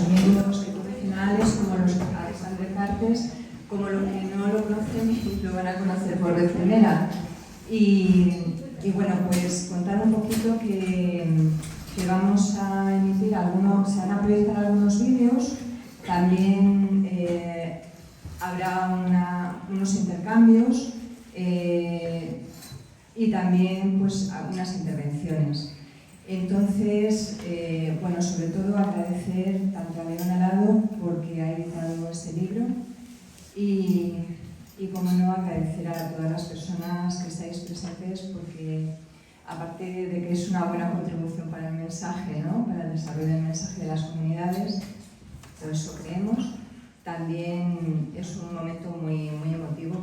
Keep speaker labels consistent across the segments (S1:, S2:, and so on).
S1: amigos internacionales como los Alexandre Cartes, como los que no lo conocen y lo van a conocer por vez primera. Y bueno, pues contar un poquito que vamos a emitir se van a proyectar algunos vídeos, también habrá unos intercambios y también pues algunas intervenciones. Entonces, bueno, sobre todo agradecer tanto a León Alado porque ha editado este libro y como no, agradecer a todas las personas que estáis presentes porque aparte de que es una buena contribución para el mensaje, ¿no? Para el desarrollo del mensaje de las comunidades, por eso creemos, también es un momento muy emotivo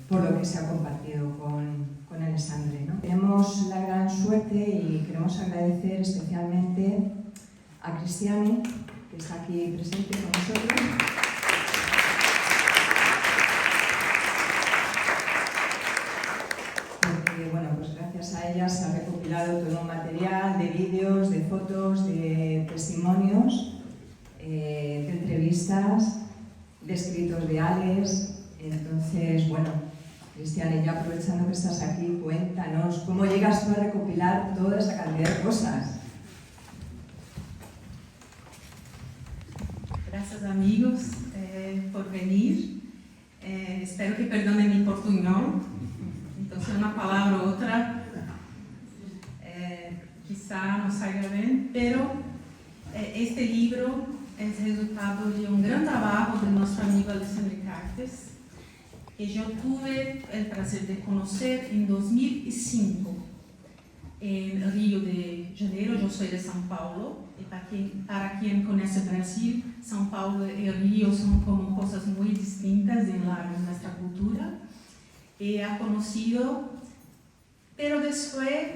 S1: por lo que se ha compartido con Alexandre, ¿no? Tenemos la gran suerte y queremos agradecer especialmente a Cristiane, que está aquí presente con nosotros. Porque, bueno, pues gracias a ella se ha recopilado todo un material de vídeos, de fotos, de testimonios, de entrevistas, de escritos de Alex. Entonces, bueno, Cristiane, ya aprovechando que estás aquí, cuéntanos cómo llegas tú a recopilar toda esa cantidad de cosas.
S2: Gracias, amigos, por venir. Espero que perdonen mi portuñol. Entonces, una palabra u otra quizá no salga bien, pero este libro es resultado de un gran trabajo de nuestro amigo Alexandre Cartes, que yo tuve el placer de conocer en 2005 en Río de Janeiro. Yo soy de São Paulo, y para quien conoce Brasil, São Paulo y Río son como cosas muy distintas en nuestra cultura. Ha conocido, pero después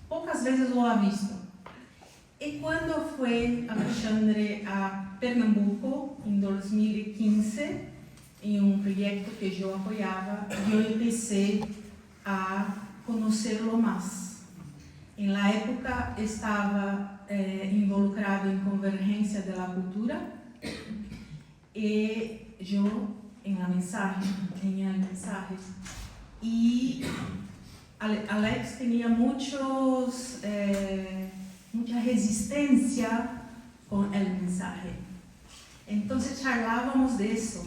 S2: pocas veces lo ha visto. Y cuando fue Alexandre a Pernambuco en 2015, en un proyecto que yo apoyaba, yo empecé a conocerlo más. En la época estaba involucrado en Convergencia de la Cultura y yo en el mensaje. Y Alex tenía mucha resistencia con el mensaje. Entonces charlábamos de eso,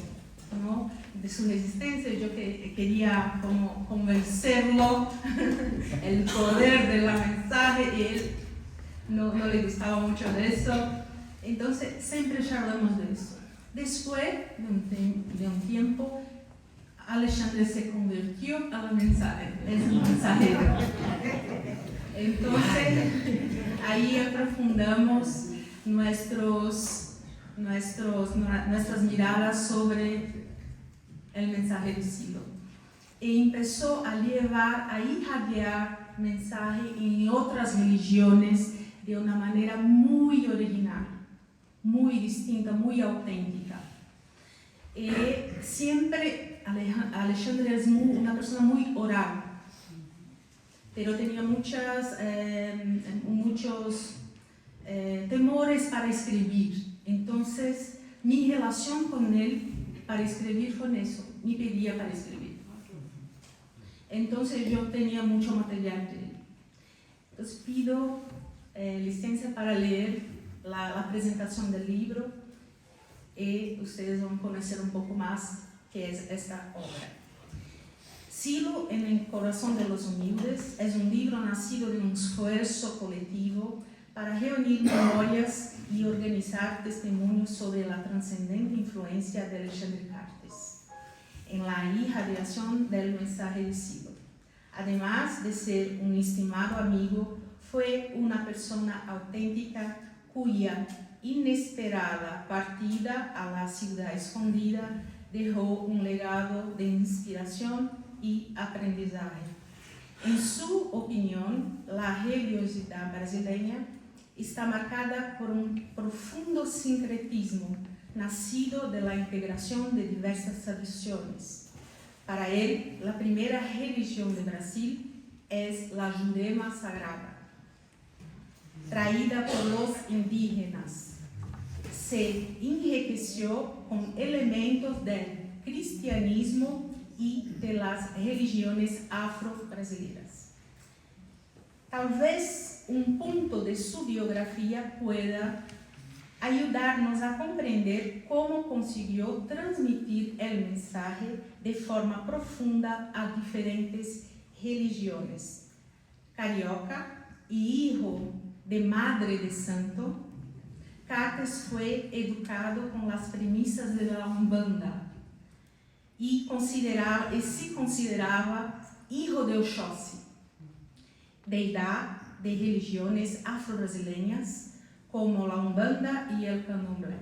S2: ¿no? De su resistencia. Yo quería como convencerlo el poder del mensaje y él no le gustaba mucho de eso. Entonces siempre charlamos de eso. Después de un tiempo, Alexandre se convirtió al mensaje, es un mensajero. Entonces ahí aprofundamos nuestras miradas sobre el mensaje del siglo. Y empezó a irradiar mensaje en otras religiones de una manera muy original, muy distinta, muy auténtica. Y siempre Alexandre es una persona muy oral, pero tenía muchos temores para escribir. Entonces, mi relación con él para escribir fue eso, me pedía para escribir. Entonces, yo tenía mucho material de él. Entonces, pido licencia para leer la presentación del libro y ustedes van a conocer un poco más qué es esta obra. Silo en el corazón de los humildes es un libro nacido de un esfuerzo colectivo para reunir memorias y organizar testimonios sobre la trascendente influencia de Alexandre Cartes en la irradiación del mensaje del siglo. Además de ser un estimado amigo, fue una persona auténtica cuya inesperada partida a la ciudad escondida dejó un legado de inspiración y aprendizaje. En su opinión, la religiosidad brasileña está marcada por un profundo sincretismo nacido de la integración de diversas tradiciones. Para él, la primera religión de Brasil es la Jurema Sagrada, traída por los indígenas. se enriqueció con elementos del cristianismo y de las religiones afro-brasileñas. Tal vez un punto de su biografía pueda ayudarnos a comprender cómo consiguió transmitir el mensaje de forma profunda a diferentes religiones. Carioca y hijo de madre de santo, Cartes fue educado con las premisas de la Umbanda y se consideraba hijo de Oxóssi, deidad de religiones afro-brasileñas como la Umbanda y el Candomblé,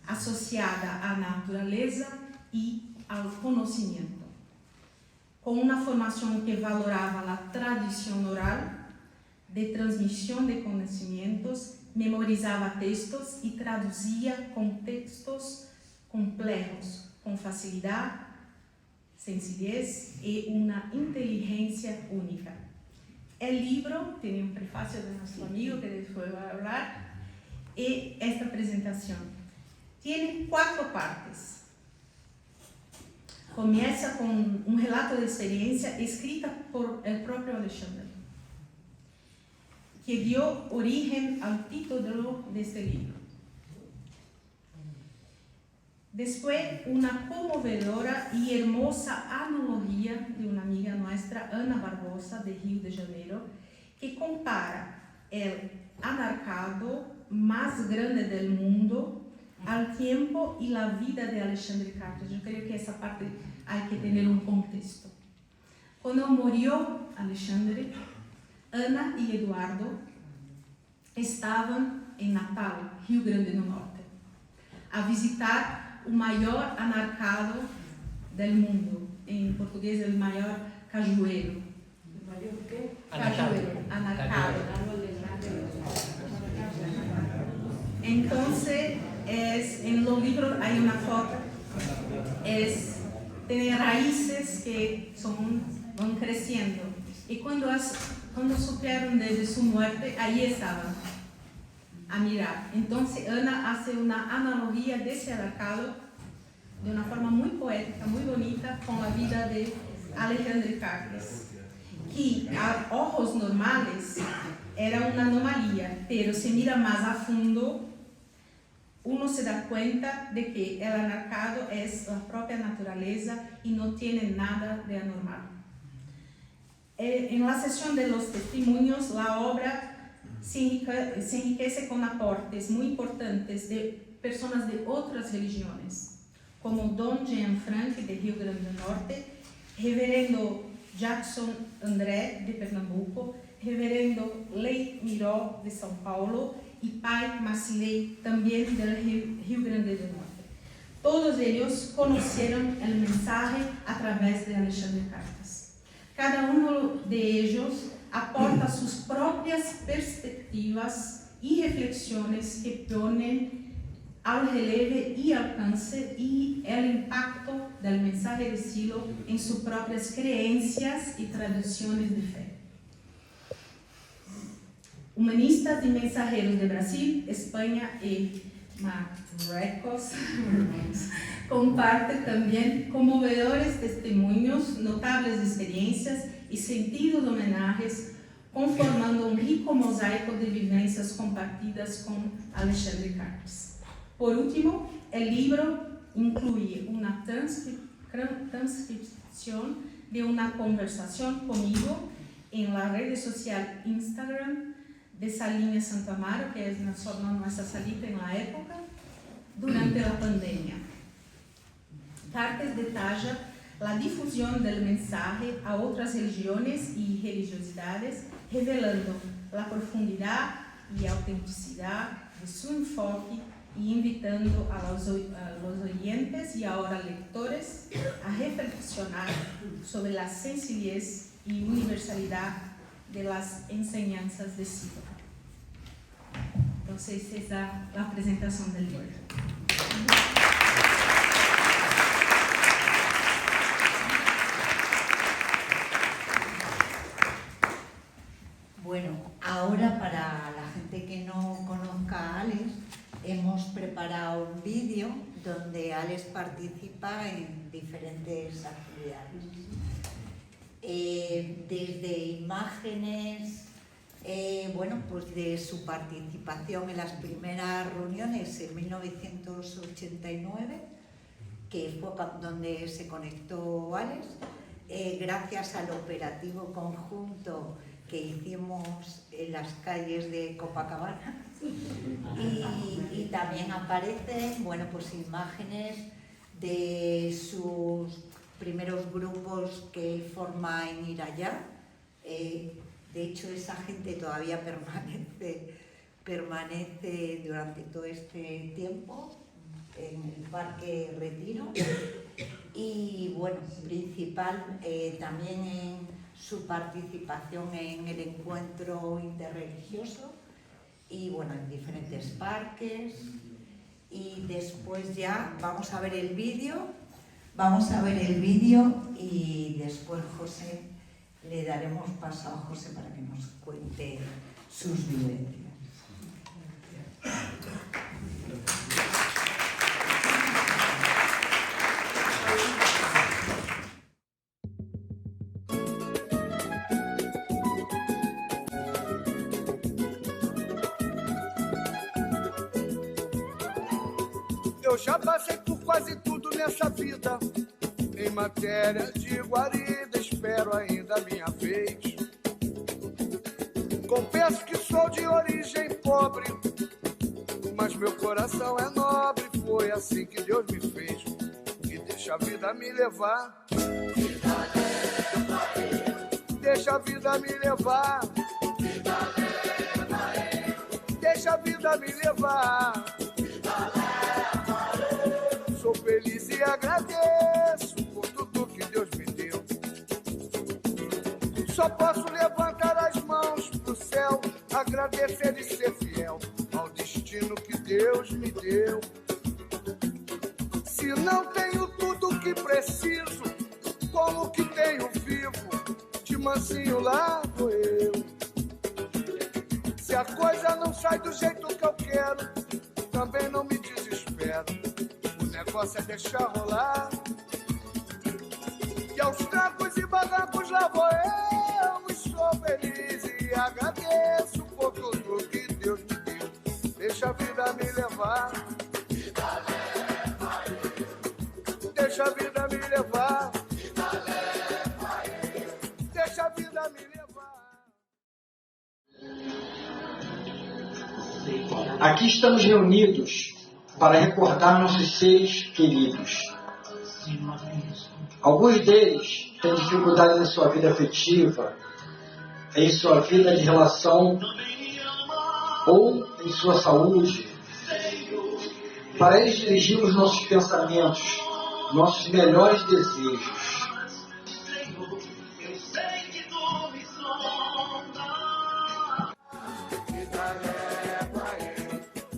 S2: asociada a la naturaleza y al conocimiento. Con una formación que valoraba la tradición oral de transmisión de conocimientos, memorizaba textos y traducía contextos complejos con facilidad, sencillez y una inteligencia única. El libro tiene un prefacio de nuestro amigo que después va a hablar, y esta presentación tiene 4 partes. Comienza con un relato de experiencia escrita por el propio Alexandre, que dio origen al título de este libro. Después, una conmovedora y hermosa analogía de una amiga nuestra, Ana Barbosa, de Rio de Janeiro, que compara el anarcado más grande del mundo al tiempo y la vida de Alexandre Cartes. Yo creo que esa parte hay que tener un contexto. Cuando murió Alexandre, Ana y Eduardo estaban en Natal, Rio Grande do Norte, a visitar o maior anarcado del mundo. En portugués, el mayor cajueiro. ¿El mayor qué? Cajueiro, anarcado. Entonces, en los libros hay una foto, tiene raíces que van creciendo. Y cuando supieron desde su muerte, ahí estaban a mirar. Entonces Ana hace una analogía de ese anarcado de una forma muy poética, muy bonita, con la vida de Alexandre Cartes, que a ojos normales era una anomalía, pero si mira más a fondo, uno se da cuenta de que el anarcado es la propia naturaleza y no tiene nada de anormal. En la sesión de los testimonios, la obra se enriquece con aportes muy importantes de personas de otras religiones, como Don Jean Frank, de Rio Grande do Norte, Reverendo Jackson André, de Pernambuco, Reverendo Lei Miró, de São Paulo, y Pai Macilei, también del Rio Grande do Norte. Todos ellos conocieron el mensaje a través de Alexandre Cartes. Cada uno de ellos aporta sus propias perspectivas y reflexiones que ponen al relieve y alcance y el impacto del mensaje de Silo en sus propias creencias y tradiciones de fe. Humanistas y mensajeros de Brasil, España y Marruecos comparten también conmovedores testimonios, notables experiencias y sentidos homenajes, conformando un rico mosaico de vivencias compartidas con Alexandre Cartes. Por último, el libro incluye una transcripción de una conversación conmigo en la red social Instagram de Salinha Santo Amaro, que es nuestra salita en la época, durante la pandemia. Cartes detalla la difusión del mensaje a otras religiones y religiosidades, revelando la profundidad y autenticidad de su enfoque y invitando a los oyentes y ahora lectores a reflexionar sobre la sencillez y universalidad de las enseñanzas de Silo. Entonces, esa es la presentación del libro.
S3: Bueno, ahora para la gente que no conozca a Alex, hemos hemos preparado un vídeo donde Alex participa en diferentes actividades. Desde imágenes, bueno, pues de su participación en las primeras reuniones en 1989, que fue donde se conectó Alex, gracias al operativo conjunto que hicimos en las calles de Copacabana. Y también aparecen, bueno, pues imágenes de sus primeros grupos que forma en Iraya. De hecho, esa gente todavía permanece durante todo este tiempo en el Parque Retiro. Y bueno, principal también en su participación en el encuentro interreligioso y bueno, en diferentes parques. Y después ya vamos a ver el vídeo y después José, le daremos paso a José para que nos cuente sus vivencias.
S4: Eu já passei por quase tudo nessa vida. Em matéria de guarida, espero ainda a minha vez. Confesso que sou de origem pobre, mas meu coração é nobre. Foi assim que Deus me fez. E deixa a vida me levar. Deixa a vida me levar. Deixa a vida me levar. Sou feliz e agradeço por tudo que Deus me deu. Só posso levantar as mãos pro céu, agradecer e ser fiel ao destino que Deus me deu. Se não tenho tudo o que preciso, como que tenho vivo, de mansinho lá vou eu. Se a coisa não sai do jeito que eu quero, também não me desespero. O negócio é deixar rolar. E aos trancos e barrancos lá vou eu. E sou feliz e agradeço por tudo que Deus me deu. Deixa a vida me levar. Deixa a vida me levar. Deixa a vida me levar.
S5: Aqui estamos reunidos para recordar nossos seres queridos. Alguns deles têm dificuldades em sua vida afetiva, em sua vida de relação ou em sua saúde. Para eles dirigimos nossos pensamentos, nossos melhores desejos.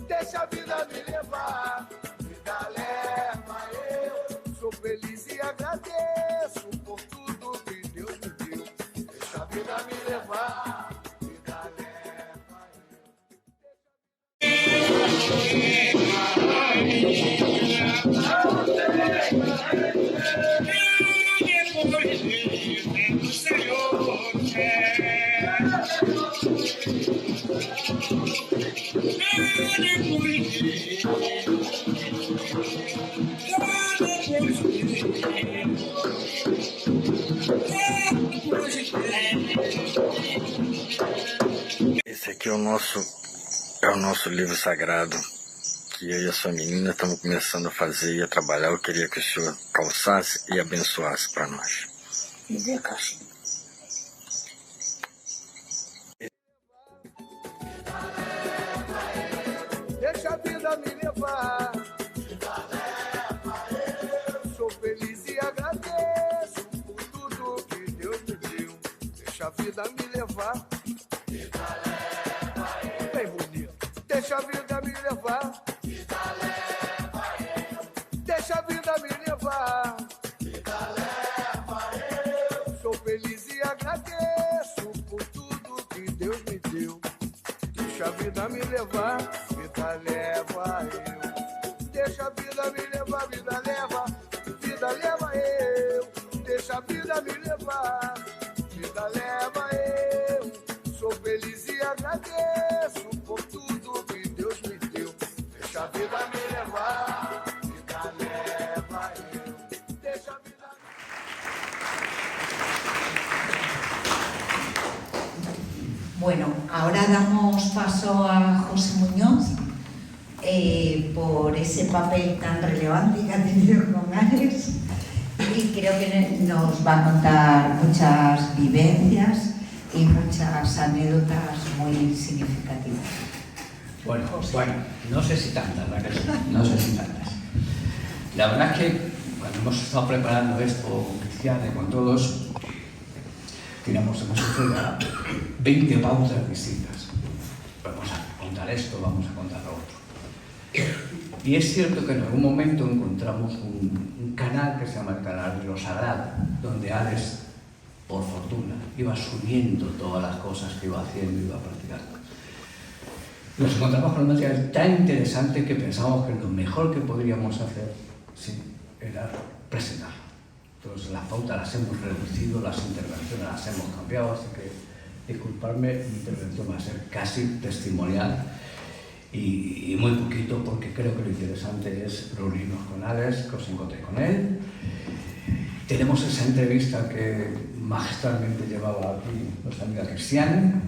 S4: Deixa a vida me levar, vida leva eu. Sou feliz e agradeço por tudo que Deus me deu. Deixa a vida me levar, vida leva
S6: Esse aqui é o nosso livro sagrado, que eu e a sua menina estamos começando a fazer e a trabalhar. Eu queria que o senhor calçasse e abençoasse para nós.
S4: Deixa a vida me levar. Sou feliz e agradeço por tudo que Deus me deu. Deixa a vida me levar. Bem bonito. Deixa a vida me levar. Deixa a vida me levar. Sou feliz e agradeço por tudo que Deus me deu. Deixa a vida me levar, vida leva eu. leva, vida leva eu. Deixa a vida.
S3: Bueno, ahora damos paso a José Muñoz por ese papel tan relevante que ha tenido con Alex, y creo que nos va a contar muchas vivencias y muchas anécdotas muy significativas.
S7: Bueno, no sé si tantas, Raquel, no sé si tantas. La verdad es que cuando hemos estado preparando esto con Cristian y con todos, hemos hecho ya 20 pautas distintas. Vamos a contar esto, vamos a contar lo otro. Y es cierto que en algún momento encontramos un canal que se llama el canal de lo sagrado, donde Alex, por fortuna, iba subiendo todas las cosas que iba haciendo y iba practicando. Nos encontramos con un material tan interesante que pensamos que lo mejor que podríamos hacer era presentarlo. Entonces las pautas las hemos reducido, las intervenciones las hemos cambiado, así que disculparme, mi intervención va a ser casi testimonial y muy poquito, porque creo que lo interesante es reunirnos con Alex, que os encontré con él. Tenemos esa entrevista que magistralmente llevaba aquí nuestra amiga Cristian,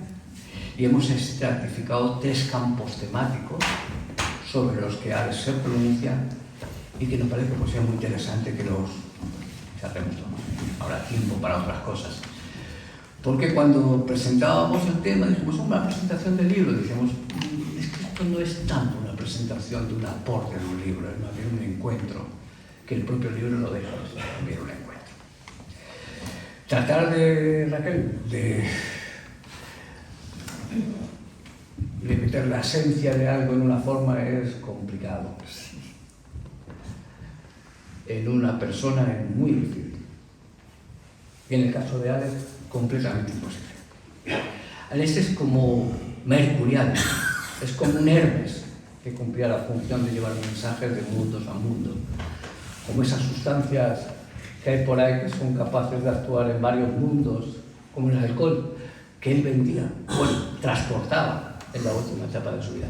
S7: y hemos estratificado 3 campos temáticos sobre los que Alex se pronuncia y que nos parece que pues, es muy interesante que los hacemos ahora tiempo para otras cosas. Porque cuando presentábamos el tema, dijimos, una presentación del libro, decíamos, es que esto no es tanto una presentación de un aporte de un libro, es más bien un encuentro, que el propio libro lo deja de ser también un encuentro. Tratar de, Raquel, de meter la esencia de algo en una forma es complicado. En una persona es muy difícil. Y en el caso de Alex, completamente imposible. Alex es como Mercurial, es como un Hermes que cumplía la función de llevar mensajes de mundos a mundos. Como esas sustancias que hay por ahí que son capaces de actuar en varios mundos, como el alcohol, que él vendía, bueno, transportaba en la última etapa de su vida.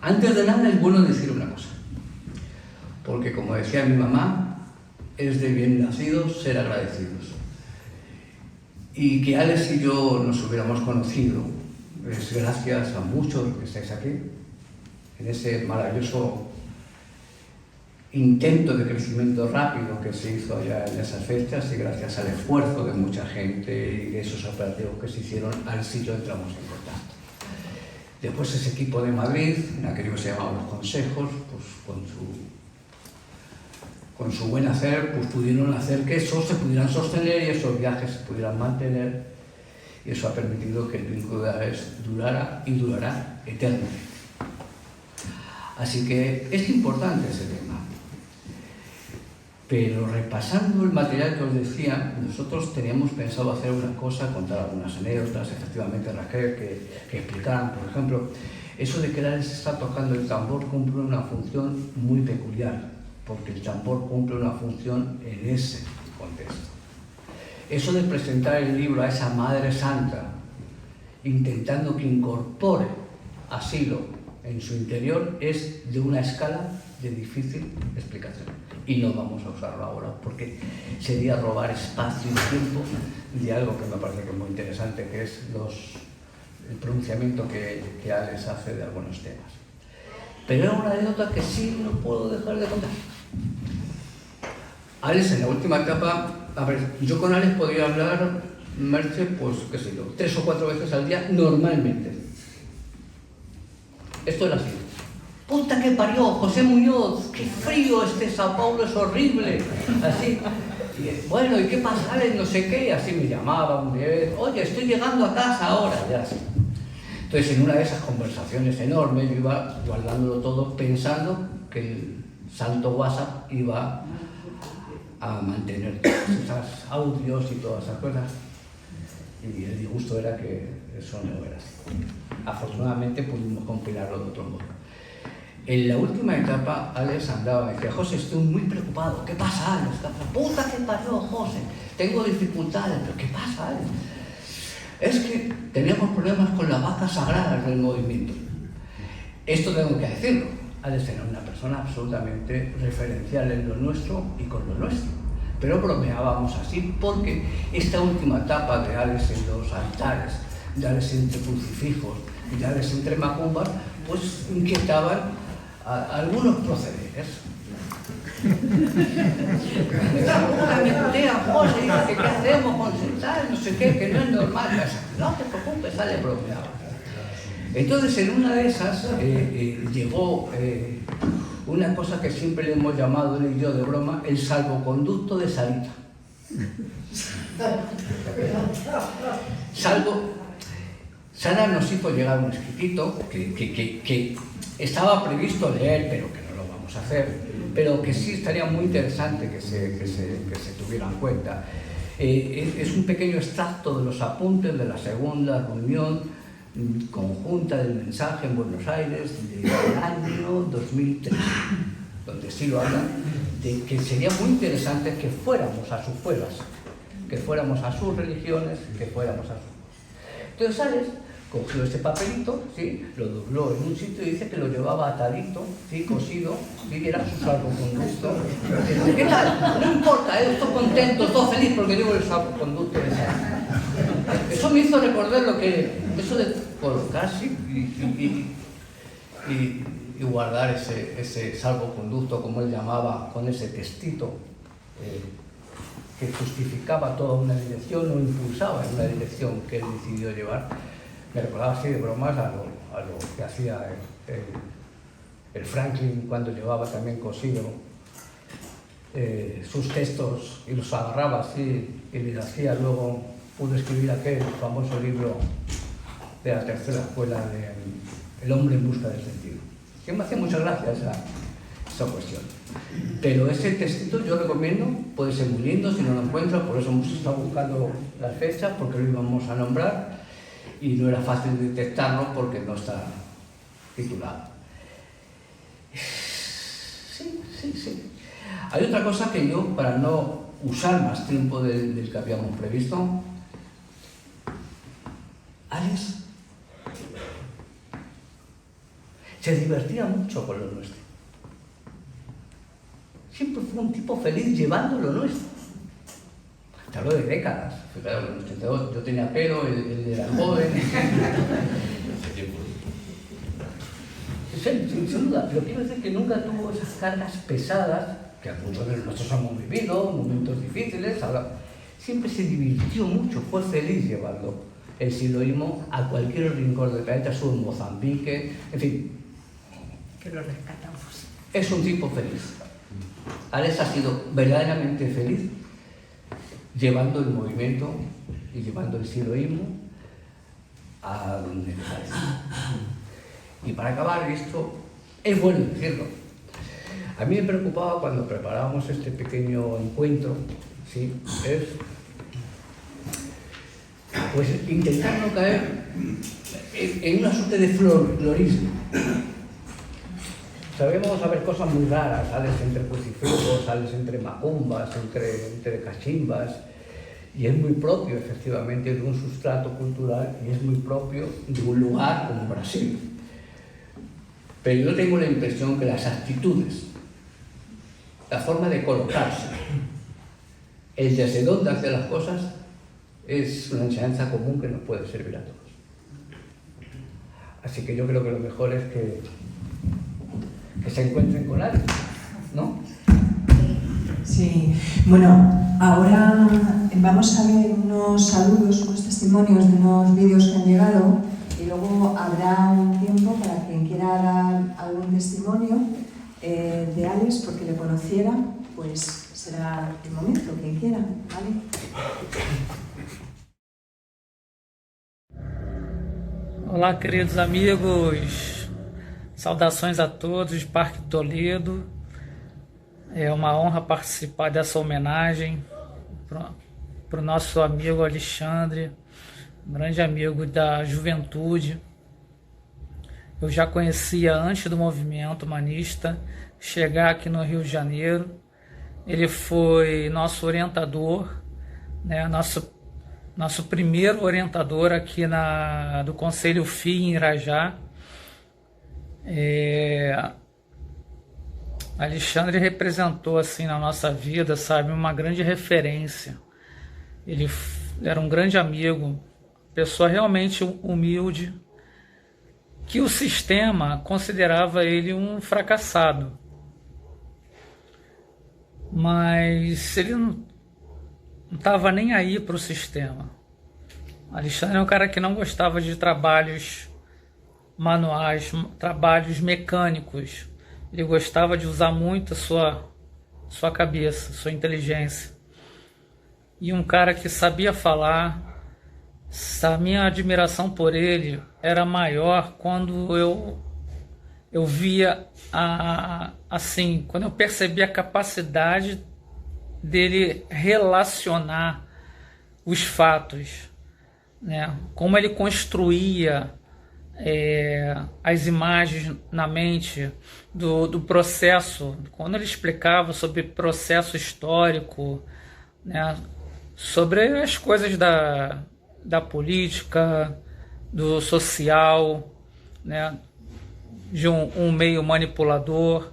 S7: Antes de nada es bueno decir una cosa. Porque, como decía mi mamá, es de bien nacidos ser agradecidos. Y que Alex y yo nos hubiéramos conocido es gracias a muchos que estáis aquí, en ese maravilloso intento de crecimiento rápido que se hizo allá en esas fechas, y gracias al esfuerzo de mucha gente y de esos operativos que se hicieron, Alex y yo entramos en contacto. Después ese equipo de Madrid, en aquello que se llamaba Los Consejos, pues con su buen hacer, pues pudieron hacer que eso se pudieran sostener y esos viajes se pudieran mantener, y eso ha permitido que el vínculo de Alex durara y durará eternamente. Así que es importante ese tema. Pero repasando el material que os decía, nosotros teníamos pensado hacer una cosa, contar algunas anécdotas, efectivamente, Raquel, que explicaran, por ejemplo, eso de que Alex está tocando el tambor cumple una función muy peculiar, porque el tambor cumple una función en ese contexto. Eso de presentar el libro a esa Madre Santa, intentando que incorpore asilo en su interior, es de una escala de difícil explicación. Y no vamos a usarlo ahora, porque sería robar espacio y tiempo de algo que me parece que es muy interesante, que es el pronunciamiento que Alex hace de algunos temas. Pero era una anécdota que sí no puedo dejar de contar. Alex, en la última etapa, a ver, yo con Alex podía hablar, Merche, pues, qué sé yo, 3 o 4 veces al día, normalmente. Esto era así. ¡Puta que parió, José Muñoz! ¡Qué frío este Sao Paulo, es horrible! Así. Y, bueno, ¿y qué pasa, Alex? No sé qué. Así me llamaba un día. Oye, estoy llegando a casa ahora. Ya así. Entonces, en una de esas conversaciones enormes, yo iba guardándolo todo pensando que el santo WhatsApp iba a mantener todos esos audios y todas esas cosas. Y el disgusto era que eso no era así. Afortunadamente pudimos compilarlo de otro modo. En la última etapa, Alex andaba y decía, José, estoy muy preocupado. ¿Qué pasa, Alex? ¡Puta que parió, José! Tengo dificultades. ¿Pero qué pasa, Alex? Es que teníamos problemas con las vacas sagradas del movimiento. Esto tengo que decirlo. ha de ser una persona absolutamente referencial en lo nuestro y con lo nuestro. Pero bromeábamos así porque esta última etapa de Alex en los altares, de Alex entre crucifijos y de Alex entre macumbas, pues inquietaban a algunos procederes. Me tutea, José, dice que qué hacemos con sentar, no sé qué, que no es normal. No te preocupes, sale bromeado. Entonces, en una de esas llegó una cosa que siempre le hemos llamado él y yo de broma, el salvoconducto de Sarita. Sara nos hizo llegar un escritito que estaba previsto leer, pero que no lo vamos a hacer, pero que sí estaría muy interesante que se tuviera en cuenta. Es un pequeño extracto de los apuntes de la segunda reunión conjunta del mensaje en Buenos Aires del año 2003, donde sí lo habla, de que sería muy interesante que fuéramos a sus fueras, que fuéramos a sus religiones, que fuéramos a sus... Entonces Alex cogió ese papelito, ¿sí? Lo dobló en un sitio y dice que lo llevaba atadito, ¿sí? Cosido, ¿sí? Y era su salvoconducto. ¿Qué tal? No importa, estoy contento, estoy feliz porque llevo el salvoconducto de Sara. Eso me hizo recordar lo que... Eso de colocarse y guardar ese salvoconducto, como él llamaba, con ese textito que justificaba toda una dirección o impulsaba en una dirección que él decidió llevar, me recordaba así de bromas a lo que hacía el Franklin cuando llevaba también cosido sus textos y los agarraba así y les hacía luego, pudo escribir aquel famoso libro de la tercera escuela de El hombre en busca del sentido. Que me hace mucha gracia esa cuestión. Pero ese textito yo recomiendo, puede ser muy lindo si no lo encuentro, por eso hemos estado buscando las fechas, porque lo íbamos a nombrar y no era fácil detectarlo porque no está titulado. Sí. Hay otra cosa que yo, para no usar más tiempo del que habíamos previsto, Alex se divertía mucho con lo nuestro. Siempre fue un tipo feliz llevando lo nuestro. Te hablo de décadas. Claro, yo tenía pelo, él era joven. Sin duda, pero quiero decir que nunca tuvo esas cargas pesadas que muchos de nosotros hemos vivido, momentos difíciles. Siempre se divirtió mucho, fue feliz llevando el siloísmo a cualquier rincón del planeta, estuvo en Mozambique, en fin.
S3: Que lo rescatamos.
S7: Es un tipo feliz. Alex ha sido verdaderamente feliz llevando el movimiento y llevando el siloísmo a donde le parece. Y para acabar esto, es bueno decirlo. A mí me preocupaba cuando preparábamos este pequeño encuentro, ¿sí? Es pues intentar no caer en una suerte de florismo. Sabemos saber cosas muy raras, sales entre crucifijos, sales entre macumbas, entre cachimbas, y es muy propio efectivamente de un sustrato cultural y es muy propio de un lugar como Brasil. Pero yo tengo la impresión que las actitudes, la forma de colocarse, el desde dónde hacer las cosas, es una enseñanza común que nos puede servir a todos. Así que yo creo que lo mejor es que se encuentren con alguien, ¿no?
S1: Sí, bueno, ahora vamos a ver unos saludos, unos testimonios de unos vídeos que han llegado y luego habrá un tiempo para quien quiera dar algún testimonio de Alex, porque le conociera, pues será el momento, quien quiera, ¿vale?
S8: Olá, queridos amigos, saudações a todos de Parque Toledo. É uma honra participar dessa homenagem para o nosso amigo Alexandre, um grande amigo da juventude. Eu já conhecia antes do movimento humanista chegar aqui no Rio de Janeiro. Ele foi nosso orientador, né, nosso primeiro orientador aqui do Conselho FI em Irajá. Alexandre representou assim na nossa vida, sabe, uma grande referência. Ele era um grande amigo, pessoa realmente humilde, que o sistema considerava ele um fracassado. Mas ele não estava nem aí para o sistema. Alexandre é um cara que não gostava de trabalhos manuais, trabalhos mecânicos. Ele gostava de usar muito a sua cabeça, sua inteligência. E um cara que sabia falar. A minha admiração por ele era maior quando eu via assim, quando eu percebi a capacidade dele relacionar os fatos, né? Como ele construía as imagens na mente do processo, quando ele explicava sobre processo histórico, né? Sobre as coisas da política, do social, né? De um meio manipulador.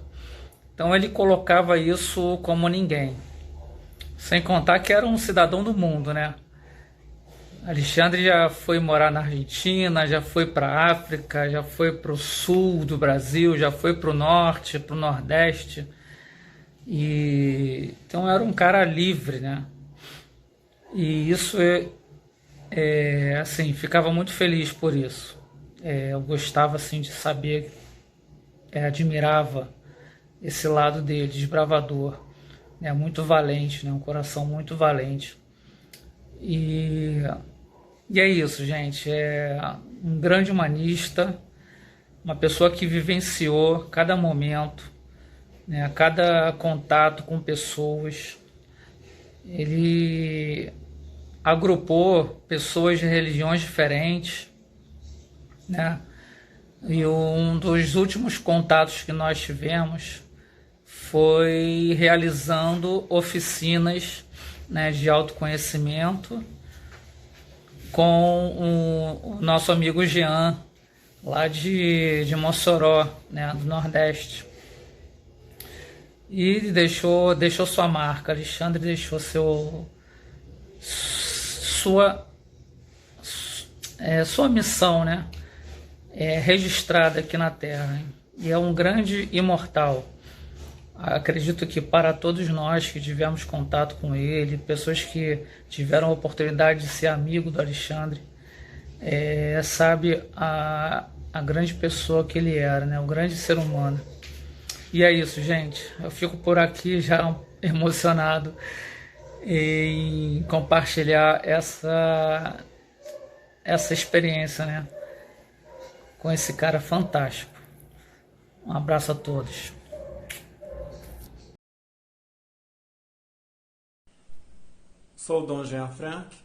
S8: Então ele colocava isso como ninguém. Sem contar que era um cidadão do mundo, né? Alexandre já foi morar na Argentina, já foi para a África, já foi para o sul do Brasil, já foi para o norte, para o nordeste. E então era um cara livre, né? E isso assim, ficava muito feliz por isso. Eu gostava assim de saber, admirava esse lado dele, desbravador, né? Muito valente, né? Um coração muito valente. E é isso, gente. É um grande humanista, uma pessoa que vivenciou cada momento, né? Cada contato com pessoas. Ele agrupou pessoas de religiões diferentes, né? E um dos últimos contatos que nós tivemos foi realizando oficinas, né, de autoconhecimento com o nosso amigo Jean, lá de Mossoró, né, do Nordeste. E deixou sua marca. Alexandre deixou sua missão, né, registrada aqui na Terra. E é um grande imortal. Acredito que para todos nós que tivemos contato com ele, pessoas que tiveram a oportunidade de ser amigo do Alexandre, sabe a grande pessoa que ele era, né? O grande ser humano. E é isso, gente. Eu fico por aqui já emocionado em compartilhar essa experiência, né? Com esse cara fantástico. Um abraço a todos.
S9: Sou Dom Jean Franck,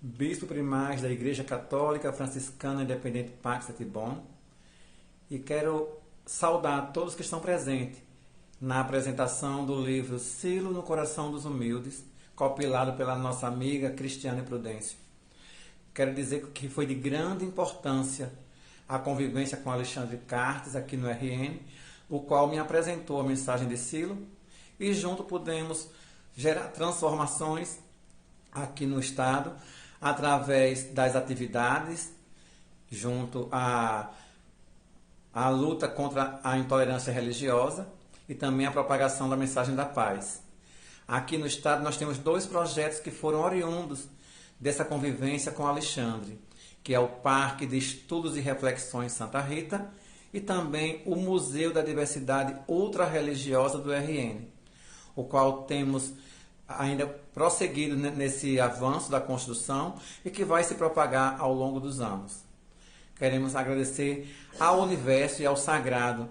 S9: bispo primaz da Igreja Católica Franciscana Independente Pax et Bon, e quero saudar todos que estão presentes na apresentação do livro Silo no Coração dos Humildes, compilado pela nossa amiga Cristiane Prudêncio. Quero dizer que foi de grande importância a convivência com Alexandre Cartes aqui no RN, o qual me apresentou a mensagem de Silo, e junto pudemos gerar transformações aqui no Estado, através das atividades, junto à luta contra a intolerância religiosa e também a propagação da mensagem da paz. Aqui no Estado nós temos 2 projetos que foram oriundos dessa convivência com Alexandre, que é o Parque de Estudos e Reflexões Santa Rita e também o Museu da Diversidade Ultra-Religiosa do RN, o qual temos ainda prosseguido nesse avanço da construção e que vai se propagar ao longo dos anos. Queremos agradecer ao Universo e ao Sagrado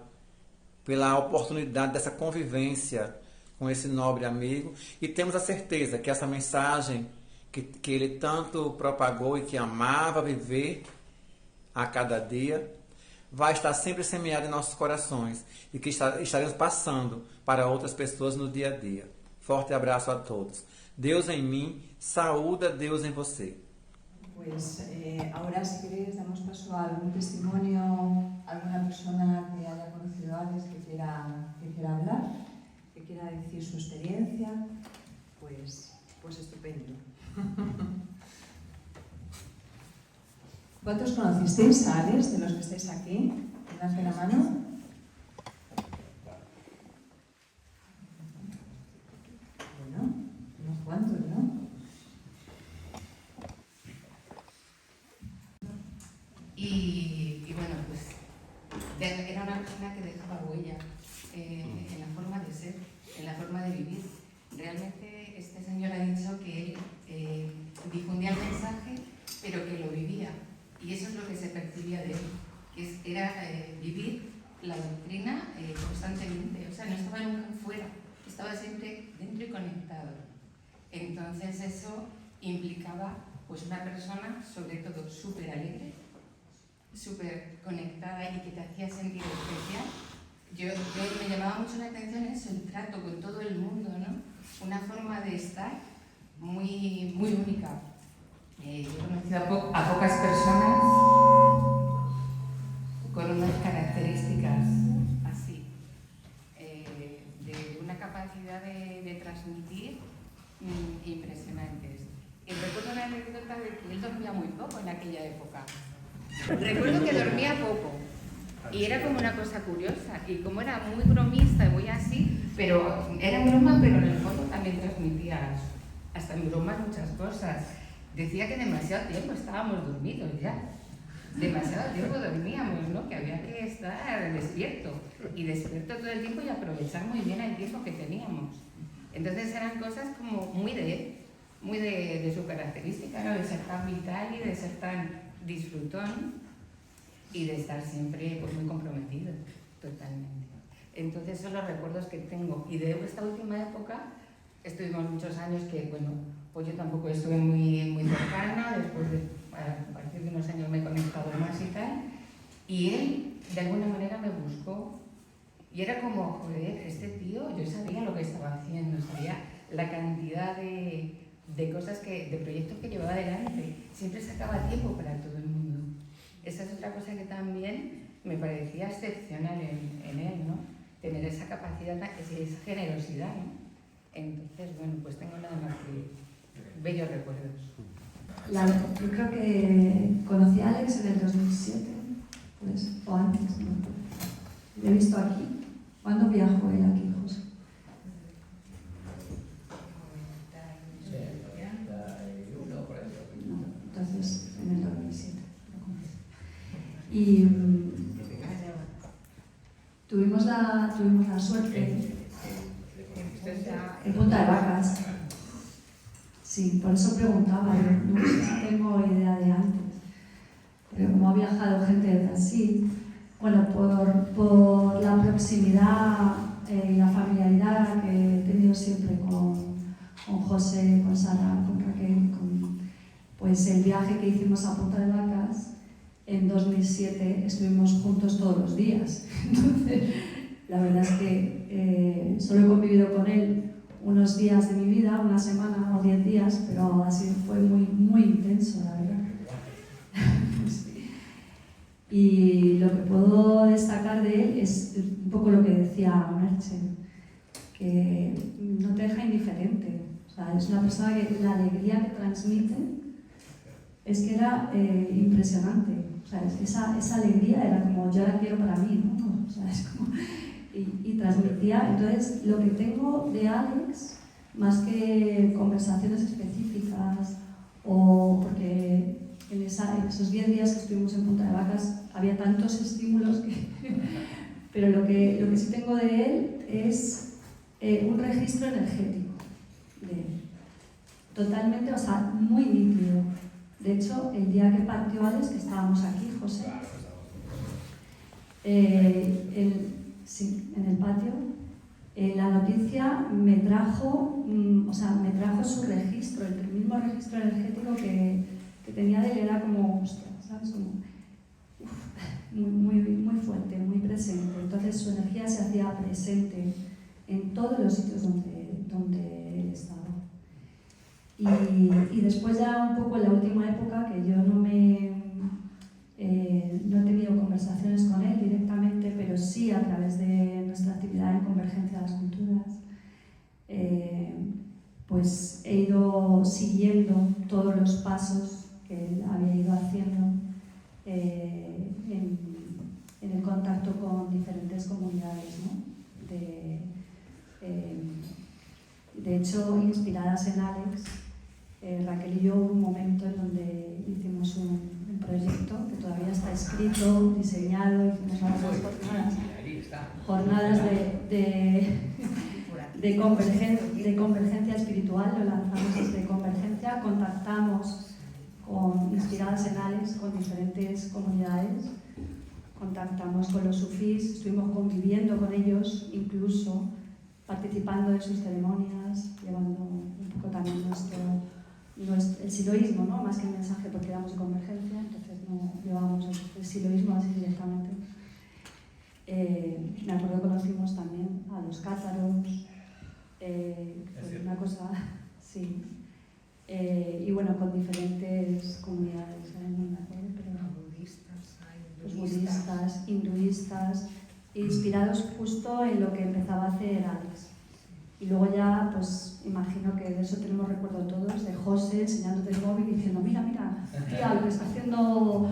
S9: pela oportunidade dessa convivência com esse nobre amigo, e temos a certeza que essa mensagem que ele tanto propagou e que amava viver a cada dia, vai estar sempre semeada em nossos corações e que estaremos passando para outras pessoas no dia a dia. Forte abraço a todos. Deus em mim, saúda Deus em você.
S1: Pues ahora, si queréis, damos paso a algún testimonio, alguna persona que haya conocido a Alex que quiera hablar. que quiera decir su experiencia, pues estupendo. ¿Cuántos conocisteis a Alex, de los que estáis aquí? Levante la mano. Bueno, unos cuantos, ¿no?
S10: Y bueno, pues era una persona que dejaba huella en la forma de ser, en la forma de vivir. Realmente este señor ha dicho que él difundía el mensaje, pero que lo vivía. Y eso es lo que se percibía de él, que era vivir la doctrina constantemente. O sea, no estaba nunca fuera, estaba siempre dentro y conectado. Entonces eso implicaba pues una persona, sobre todo, súper alegre, súper conectada y que te hacía sentir especial. Yo me llamaba mucho la atención eso, el trato con todo el mundo, ¿no? Una forma de estar muy, muy única. Yo he conocido a pocas personas con unas características así, de una capacidad de transmitir impresionantes. Y recuerdo una anécdota de que él dormía muy poco en aquella época. Recuerdo que dormía poco y era como una cosa curiosa, y como era muy bromista y muy así, pero era broma, pero en el fondo también transmitía hasta en bromas muchas cosas. Decía que demasiado tiempo estábamos dormidos ya, demasiado tiempo dormíamos, ¿no? Que había que estar despierto, y despierto todo el tiempo y aprovechar muy bien el tiempo que teníamos. Entonces eran cosas como muy de él, muy de su característica, ¿no? De ser tan vital y de ser tan disfrutón y de estar siempre pues, muy comprometido, totalmente. Entonces son los recuerdos que tengo. Y de esta última época, estuvimos muchos años que, bueno, pues yo tampoco estuve muy cercana, después a partir de unos años me he conectado más y tal, y él de alguna manera me buscó, y era como, joder, este tío, yo sabía lo que estaba haciendo, sabía la cantidad de cosas, de proyectos que llevaba adelante, siempre sacaba tiempo para todo el mundo. Esa es otra cosa que también me parecía excepcional en él, ¿no? Tener esa capacidad, esa generosidad, ¿no? Entonces, bueno, pues tengo nada más que bellos recuerdos.
S11: Yo creo que conocí a Alex en el 2007, pues, o antes, ¿no? Lo he visto aquí. ¿Cuándo viajó él aquí, José? No, entonces, en el 2007. Y tuvimos la suerte en Punta de Vacas. Sí, por eso preguntaba, yo no sé si tengo idea de antes, pero como ha viajado gente de Brasil, bueno, por la proximidad y la familiaridad que he tenido siempre con José, con Sara, con Raquel, pues el viaje que hicimos a Punta de Vacas, en 2007 estuvimos juntos todos los días. Entonces, la verdad es que solo he convivido con él unos días de mi vida, una semana o 10 días, pero así fue muy intenso, la verdad. Sí. Y lo que puedo destacar de él es un poco lo que decía Merche, que no te deja indiferente. O sea, es una persona que la alegría que transmite es que era impresionante. O sea, esa alegría era como, yo la quiero para mí, ¿no? O sea, es como... Y transmitía. Entonces, lo que tengo de Alex, más que conversaciones específicas, o porque en esos 10 días que estuvimos en Punta de Vacas había tantos estímulos que... Pero lo que sí tengo de él es un registro energético de él. Totalmente, o sea, muy nítido. De hecho, el día que partió Alex, que estábamos aquí, José, sí, en el patio, la noticia me trajo su registro, el mismo registro energético que tenía de él era como, hostia, ¿sabes? Como, muy fuerte, muy presente. Entonces su energía se hacía presente en todos los sitios donde él estaba. Y después ya un poco en la última época, que yo no he tenido conversaciones con él directamente, pero sí a través de nuestra actividad en Convergencia de las Culturas, pues he ido siguiendo todos los pasos que él había ido haciendo en el contacto con diferentes comunidades, ¿no? De hecho, inspiradas en Alex, Raquel y yo hubo un momento en donde hicimos un proyecto que todavía está escrito, diseñado, hicimos algunas jornadas de convergencia espiritual, lo lanzamos desde Convergencia, contactamos inspiradas en Alex con diferentes comunidades, contactamos con los sufís, estuvimos conviviendo con ellos, incluso participando de sus ceremonias, llevando un poco también el siloísmo, ¿no? Más que el mensaje, porque éramos de Convergencia, entonces no llevábamos el siloísmo así directamente. Me acuerdo que conocimos también a los cátaros, fue una cosa, sí. Y bueno, con diferentes comunidades, no me acuerdo, pero los budistas, hinduistas, inspirados justo en lo que empezaba a hacer Alex. Y luego ya, pues imagino que de eso tenemos recuerdo todos, de José enseñándote el móvil y diciendo, mira, tía, lo que está haciendo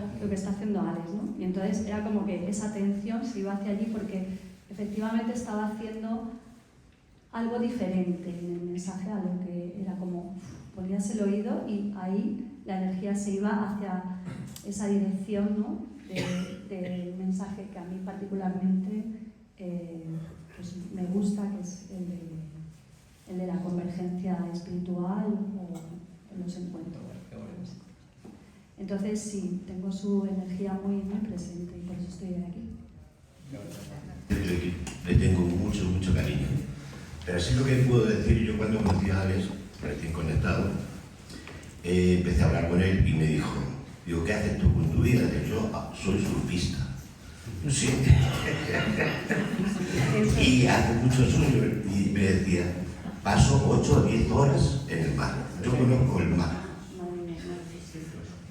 S11: Alex, ¿no? Y entonces era como que esa atención se iba hacia allí porque efectivamente estaba haciendo algo diferente en el mensaje a lo que era como, ponías el oído y ahí la energía se iba hacia esa dirección, ¿no? Del mensaje que a mí particularmente pues me gusta, que es el de la convergencia espiritual o los encuentros. Entonces sí, tengo su energía muy, muy presente y por eso estoy aquí.
S12: Le tengo mucho cariño. Pero sí lo que puedo decir, yo cuando conocí a Alex, recién conectado, empecé a hablar con él y me dijo, ¿qué haces tú con tu vida? Yo soy surfista. Sí. Y hace muchos años y me decía, paso 8 o 10 horas en el mar. Yo conozco el mar.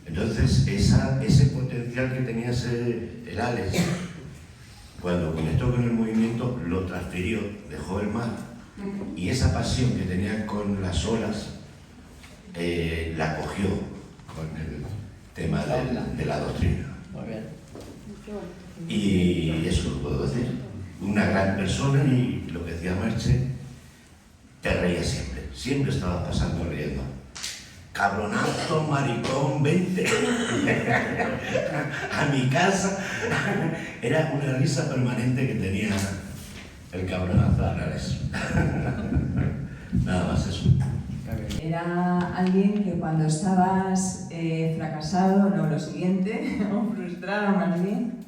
S12: Entonces, ese potencial que tenía el Alex, cuando conectó con el movimiento, lo transfirió, dejó el mar. Y esa pasión que tenía con las olas, la cogió con el tema de la doctrina.
S7: Muy bien.
S12: Y eso lo puedo decir. Una gran persona y lo que decía Merche, te reía siempre. Siempre estabas pasando riendo. Cabronazo, maricón, vente a mi casa. Era una risa permanente que tenía el cabronazo de Alex. Nada más eso.
S1: Era alguien que cuando estabas fracasado, no lo siguiente, o frustrado más bien,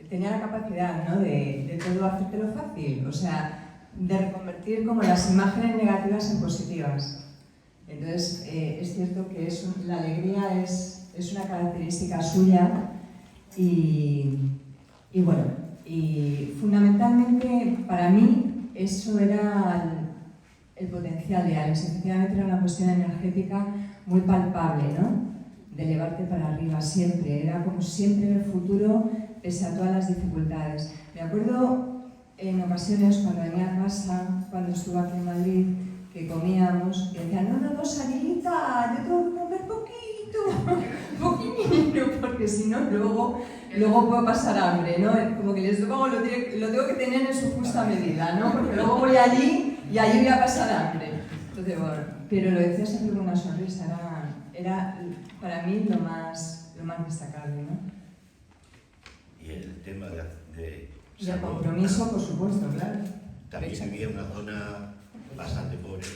S1: tenía la capacidad, ¿no? de todo hacértelo fácil, o sea, de reconvertir como las imágenes negativas en positivas. Entonces, es cierto que la alegría es una característica suya y bueno, y fundamentalmente para mí eso era el potencial de Alex. Efectivamente era una cuestión energética muy palpable, ¿no? De elevarte para arriba siempre, era como siempre en el futuro pese a todas las dificultades. Me acuerdo en ocasiones cuando venía a casa, cuando estuve aquí en Madrid, que comíamos, y decían, no, Saguita, yo tengo que comer poquito, porque si no luego puedo pasar hambre, ¿no? Como que lo tengo que tener en su justa medida, ¿no? Porque luego voy allí y allí voy a pasar hambre. Entonces, bueno, pero lo decía siempre con una sonrisa, era para mí lo más destacable, ¿no?
S12: Y el tema de
S1: y el compromiso, por supuesto, claro.
S12: También vivía en una zona bastante pobre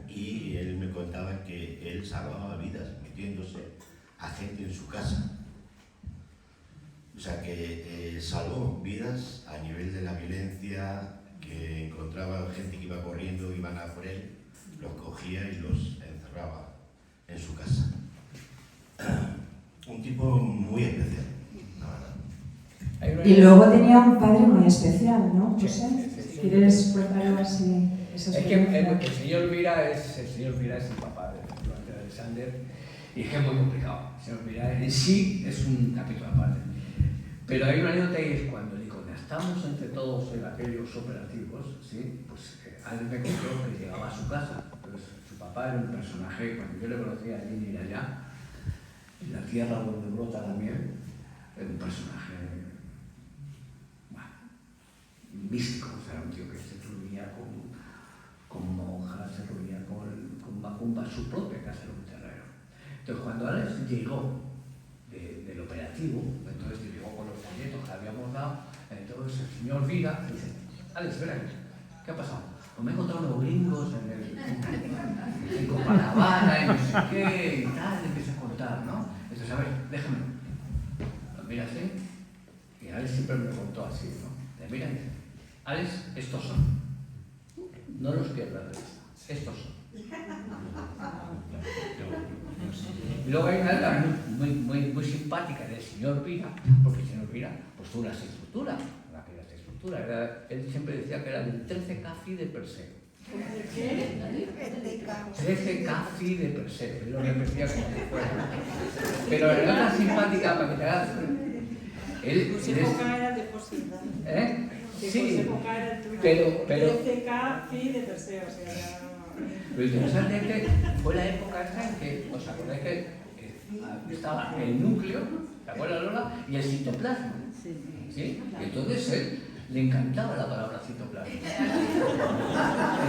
S12: y él me contaba que él salvaba vidas metiéndose a gente en su casa. O sea que salvó vidas a nivel de la violencia, que encontraba gente que iba corriendo, iban a por él, los cogía y los encerraba en su casa. Un tipo muy especial, la verdad.
S1: Y luego tenía un padre muy especial, ¿no, José? ¿Quieres contar algo así?
S7: Es que el señor Vira es el papá de Alexander y es que es muy complicado. El señor Vira en sí es un capítulo aparte. Pero hay una anécdota y es cuando el iconoclastia estábamos entre todos en aquellos operativos, ¿sí? Pues alguien me contó que llegaba a su casa. Entonces, su papá era un personaje, cuando yo le conocía allí y allá, en la tierra donde brota la miel, era un personaje, bueno, místico, o sea, un tío que se reunía con monjas, se reunía con macumbas, su propia casa era un terreno. Entonces, cuando Alex llegó del operativo, entonces llegó con los folletos que habíamos dado, entonces el señor Vila dice: Alex, ven aquí, ¿qué ha pasado? Pues me he encontrado unos gringos en Copacabana y no sé qué y tal, empieza a contar, ¿no? Entonces, a ver, déjame. Lo mira así, y Alex siempre me contó así, ¿no? Te mira y dice: Alex, estos son. No los pierdas de vista, estos son. Y luego hay una letra muy simpática del señor Vila, porque el señor Vila pues tuvo una estructura, él siempre decía que era del 13K Phi de Perseo. ¿Qué? 13K Phi de Perseo, es lo que decía como si fuera. Pero la letra simpática, para que te hagas...
S13: Josefoca era de Posita.
S7: ¿Eh? Sí,
S13: Josefoca era el tuyo.
S7: pero
S13: 13K Phi de Perseo, o sea...
S7: Lo interesante es que fue la época esta en que, ¿os acordáis que estaba el núcleo, ¿te acuerdas, Lola? Y el citoplasma. ¿Sí? Y entonces él le encantaba la palabra citoplasma.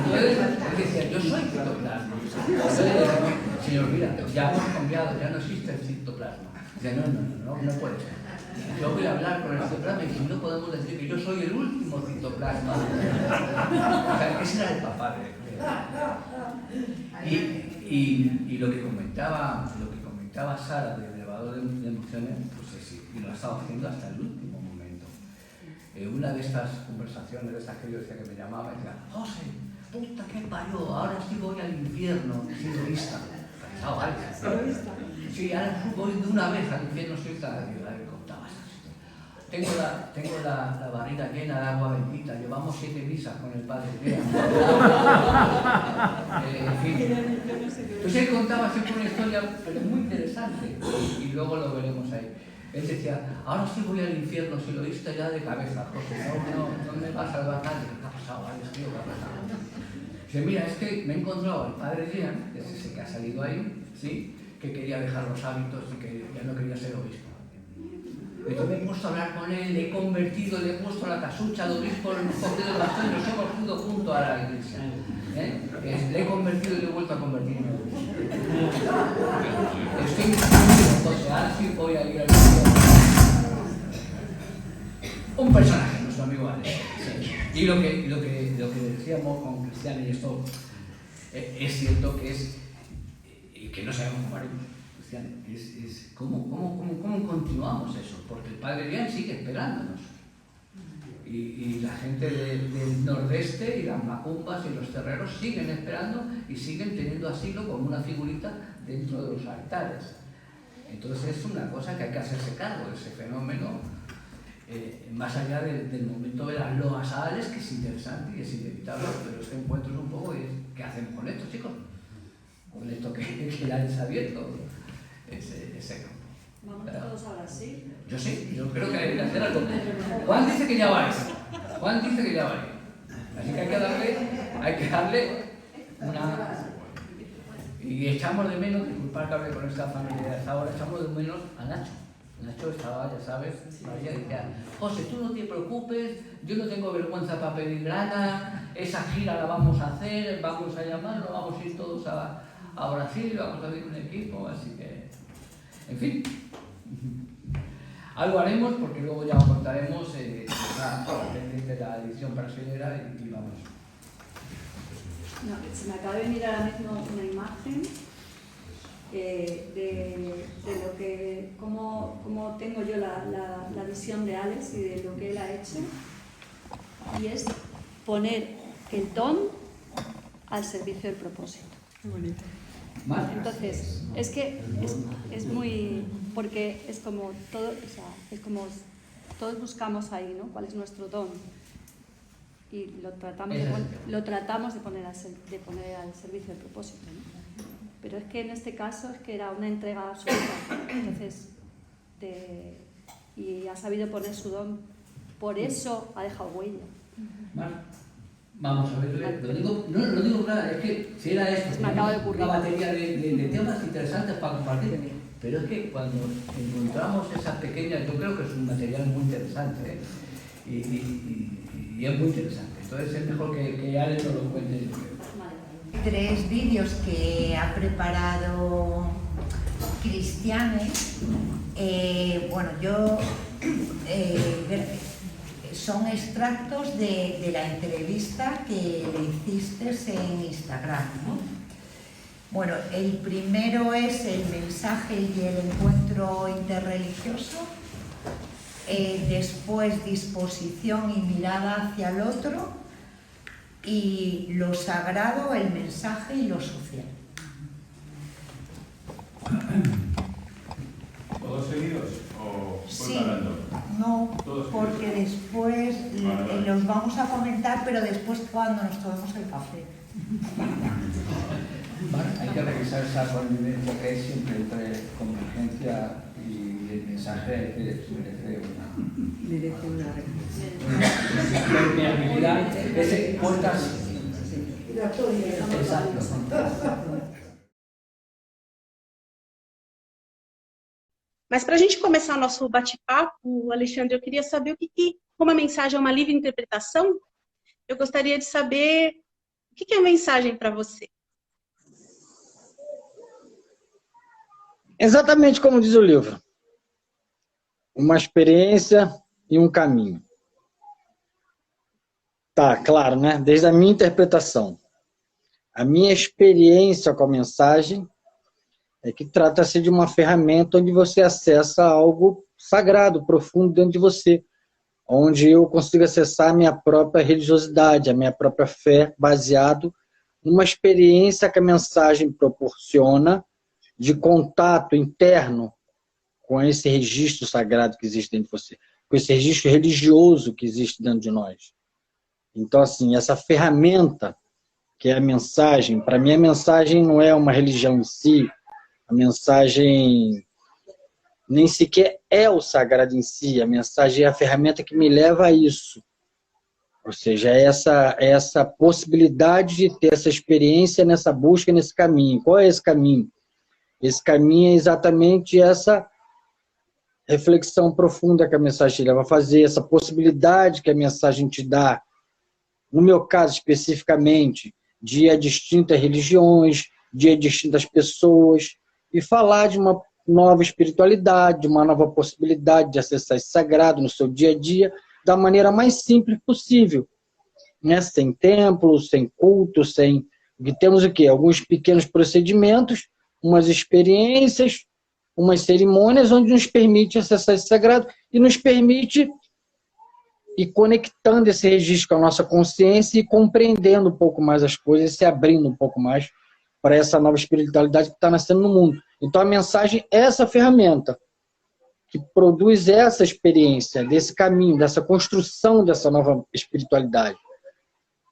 S7: Entonces él decía: yo soy citoplasma. Entonces, señor, mira, ya hemos cambiado, ya no existe el citoplasma. Dice: no puede ser. Yo voy a hablar con el citoplasma y si no podemos decir que yo soy el último citoplasma. O sea, ese era el papá y lo que comentaba Sara del elevador de emociones, pues sí, y lo ha estado haciendo hasta el último momento. Una de estas conversaciones, de estas que yo decía que me llamaba, decía: José, puta que parió, ahora sí voy al infierno, sincerista. Pensaba, vale. Sí, ahora voy de una vez al infierno, sincerista. Tengo la barriga llena de agua bendita, llevamos 7 misas con el padre Lea. En fin. Pues él contaba siempre una historia, pero muy interesante, y luego lo veremos ahí. Él decía: ahora sí voy al infierno, si lo oíste ya de cabeza, José, no me vas a salvar nadie. ¿Qué ha pasado, Alex, tío? ¿Qué ha pasado? Dice: mira, es que me he encontrado al padre Jean, que es ese que ha salido ahí, ¿sí? Que quería dejar los hábitos y que ya no quería ser obispo. Entonces me he puesto a hablar con él, le he convertido, le he puesto la casucha de obispo, le he cogido el bastón y nos hemos ido junto a la iglesia. Le he convertido y le he vuelto a convertir en obispo. Estoy convencido, entonces, ahora sí voy a ir al infierno. Un personaje, nuestro amigo Alex. Sí. Y lo que decíamos con Cristian, y esto es cierto que es que no sabemos cómo haremos. ¿Cómo continuamos eso? Porque el padre Lian sigue esperándonos. Y la gente del nordeste y las macumbas y los terreros siguen esperando y siguen teniendo asilo como una figurita dentro de los altares. Entonces es una cosa que hay que hacerse cargo de ese fenómeno, más allá del momento de las loas a Alex, que es interesante y es inevitable, pero este encuentro es un poco ¿qué hacemos con esto, chicos? Con esto que Alex ha abierto. Ese campo.
S11: ¿Vamos todos a Brasil?
S7: Yo sí, yo creo que hay que hacer algo. Juan dice que ya va a ir. Así que hay que darle una... Y echamos de menos, disculpad que hable con esta familia hasta ahora, echamos de menos a Nacho. Nacho estaba, ya sabes, María decía: José, tú no te preocupes, yo no tengo vergüenza para pedir nada, esa gira la vamos a hacer, vamos a llamarlo, vamos a ir todos a Brasil, vamos a ver un equipo, así que... En fin, algo haremos porque luego ya os contaremos desde la edición brasilera y vamos.
S11: No, se me acaba de mirar ahora mismo una imagen de lo que, cómo tengo yo la visión de Alex y de lo que él ha hecho, y es poner el don al servicio del propósito.
S13: Muy bonito.
S11: Entonces, es que es muy... porque es como todo, o sea, es como todos buscamos ahí, ¿no? ¿Cuál es nuestro don? Y lo tratamos de poner al servicio del propósito, ¿no? Pero es que en este caso es que era una entrega absoluta. Entonces, y ha sabido poner su don Por eso ha dejado huella.
S7: Vamos a ver, no digo nada, es que si era esto,
S11: me acaba de ocurrir
S7: una batería de temas interesantes para compartir, pero es que cuando encontramos esa pequeña, yo creo que es un material muy interesante, y es muy interesante, entonces es mejor que Ale nos lo cuente.
S3: 3 vídeos que ha preparado Cristiane. Son extractos de la entrevista que le hiciste en Instagram, ¿no? Bueno, el primero es el mensaje y el encuentro interreligioso, después disposición y mirada hacia el otro, y lo sagrado, el mensaje y lo social.
S14: ¿Todos seguidos o
S3: Sí,
S14: hablando?
S3: no, porque después los vamos a comentar, pero después cuando nos tomemos el café.
S7: Bueno, hay que revisar esa convivencia que hay siempre entre convergencia y el mensaje que merece una permeabilidad, ese puertas. Exacto.
S2: Mas para a gente começar o nosso bate-papo, Alexandre, eu queria saber como a mensagem é uma livre interpretação, eu gostaria de saber o que é a mensagem para você.
S5: Exatamente como diz o livro. Uma experiência e um caminho. Tá, claro, né? Desde a minha interpretação. A minha experiência com a mensagem é que trata-se de uma ferramenta onde você acessa algo sagrado, profundo dentro de você, onde eu consigo acessar a minha própria religiosidade, a minha própria fé, baseado numa experiência que a mensagem proporciona de contato interno com esse registro sagrado que existe dentro de você, com esse registro religioso que existe dentro de nós. Então, assim, essa ferramenta que é a mensagem, para mim a mensagem não é uma religião em si, a mensagem nem sequer é o sagrado em si, a mensagem é a ferramenta que me leva a isso. Ou seja, essa possibilidade de ter essa experiência nessa busca, nesse caminho. Qual é esse caminho? Esse caminho é exatamente essa reflexão profunda que a mensagem te leva a fazer, essa possibilidade que a mensagem te dá, no meu caso especificamente, de ir a distintas religiões, de ir a distintas pessoas, e falar de uma nova espiritualidade, de uma nova possibilidade de acessar esse sagrado no seu dia a dia, da maneira mais simples possível, né? Sem templo, sem culto, sem... E temos o quê? Alguns pequenos procedimentos, umas experiências, umas cerimônias, onde nos permite acessar esse sagrado e nos permite ir conectando esse registro com a nossa consciência e compreendendo um pouco mais as coisas, se abrindo um pouco mais para essa nova espiritualidade que está nascendo no mundo. Então a mensagem é essa ferramenta que produz essa experiência, desse caminho, dessa construção dessa nova espiritualidade.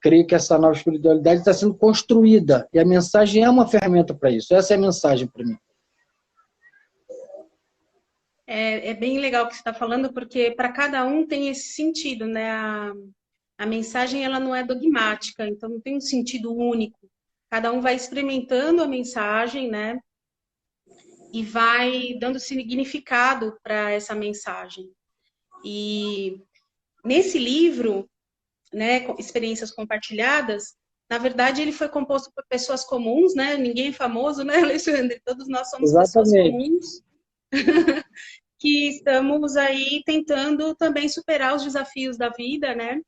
S5: Creio que essa nova espiritualidade está sendo construída e a mensagem é uma ferramenta para isso. Essa é a mensagem para mim.
S2: É bem legal o que você está falando, porque para cada um tem esse sentido, né? A mensagem ela não é dogmática, então não tem um sentido único. Cada um vai experimentando a mensagem, né? E vai dando significado para essa mensagem. E nesse livro, né, Experiências Compartilhadas, na verdade ele foi composto por pessoas comuns, né? Ninguém é famoso, né, Alexandre? Todos nós somos pessoas comuns que estamos aí tentando também superar os desafios da vida, né?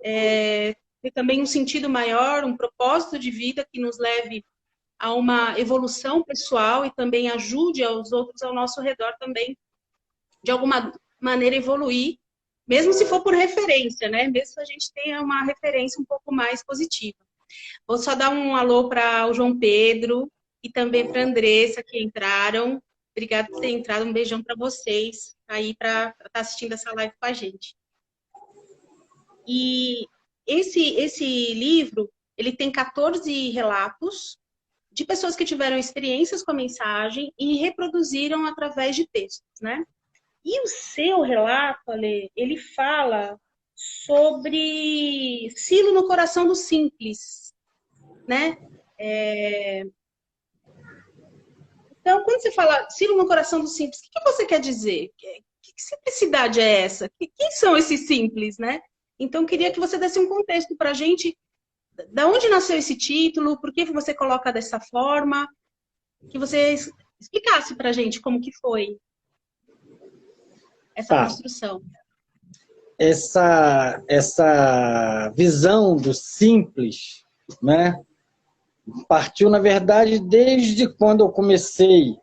S2: Ter também um sentido maior, um propósito de vida que nos leve a uma evolução pessoal e também ajude aos outros ao nosso redor também, de alguma maneira, evoluir, mesmo se for por referência, né? Mesmo que a gente tenha uma referência um pouco mais positiva. Vou só dar um alô para o João Pedro e também para a Andressa, que entraram. Obrigada por ter entrado, um beijão para vocês, aí para estar assistindo essa live com a gente. E esse livro, ele tem 14 relatos de pessoas que tiveram experiências com a mensagem e reproduziram através de textos, né?
S15: E o seu relato, Ale, ele fala sobre Silo no coração do simples, né? Então, quando você fala Silo no coração do simples, o que você quer dizer? Que simplicidade é essa? Quem são esses simples, né? Então, queria que você desse um contexto para a gente, da onde nasceu esse título, por que você coloca dessa forma, que você explicasse para a gente como que foi essa construção.
S5: Essa visão do simples, né, partiu, na verdade, desde quando eu comecei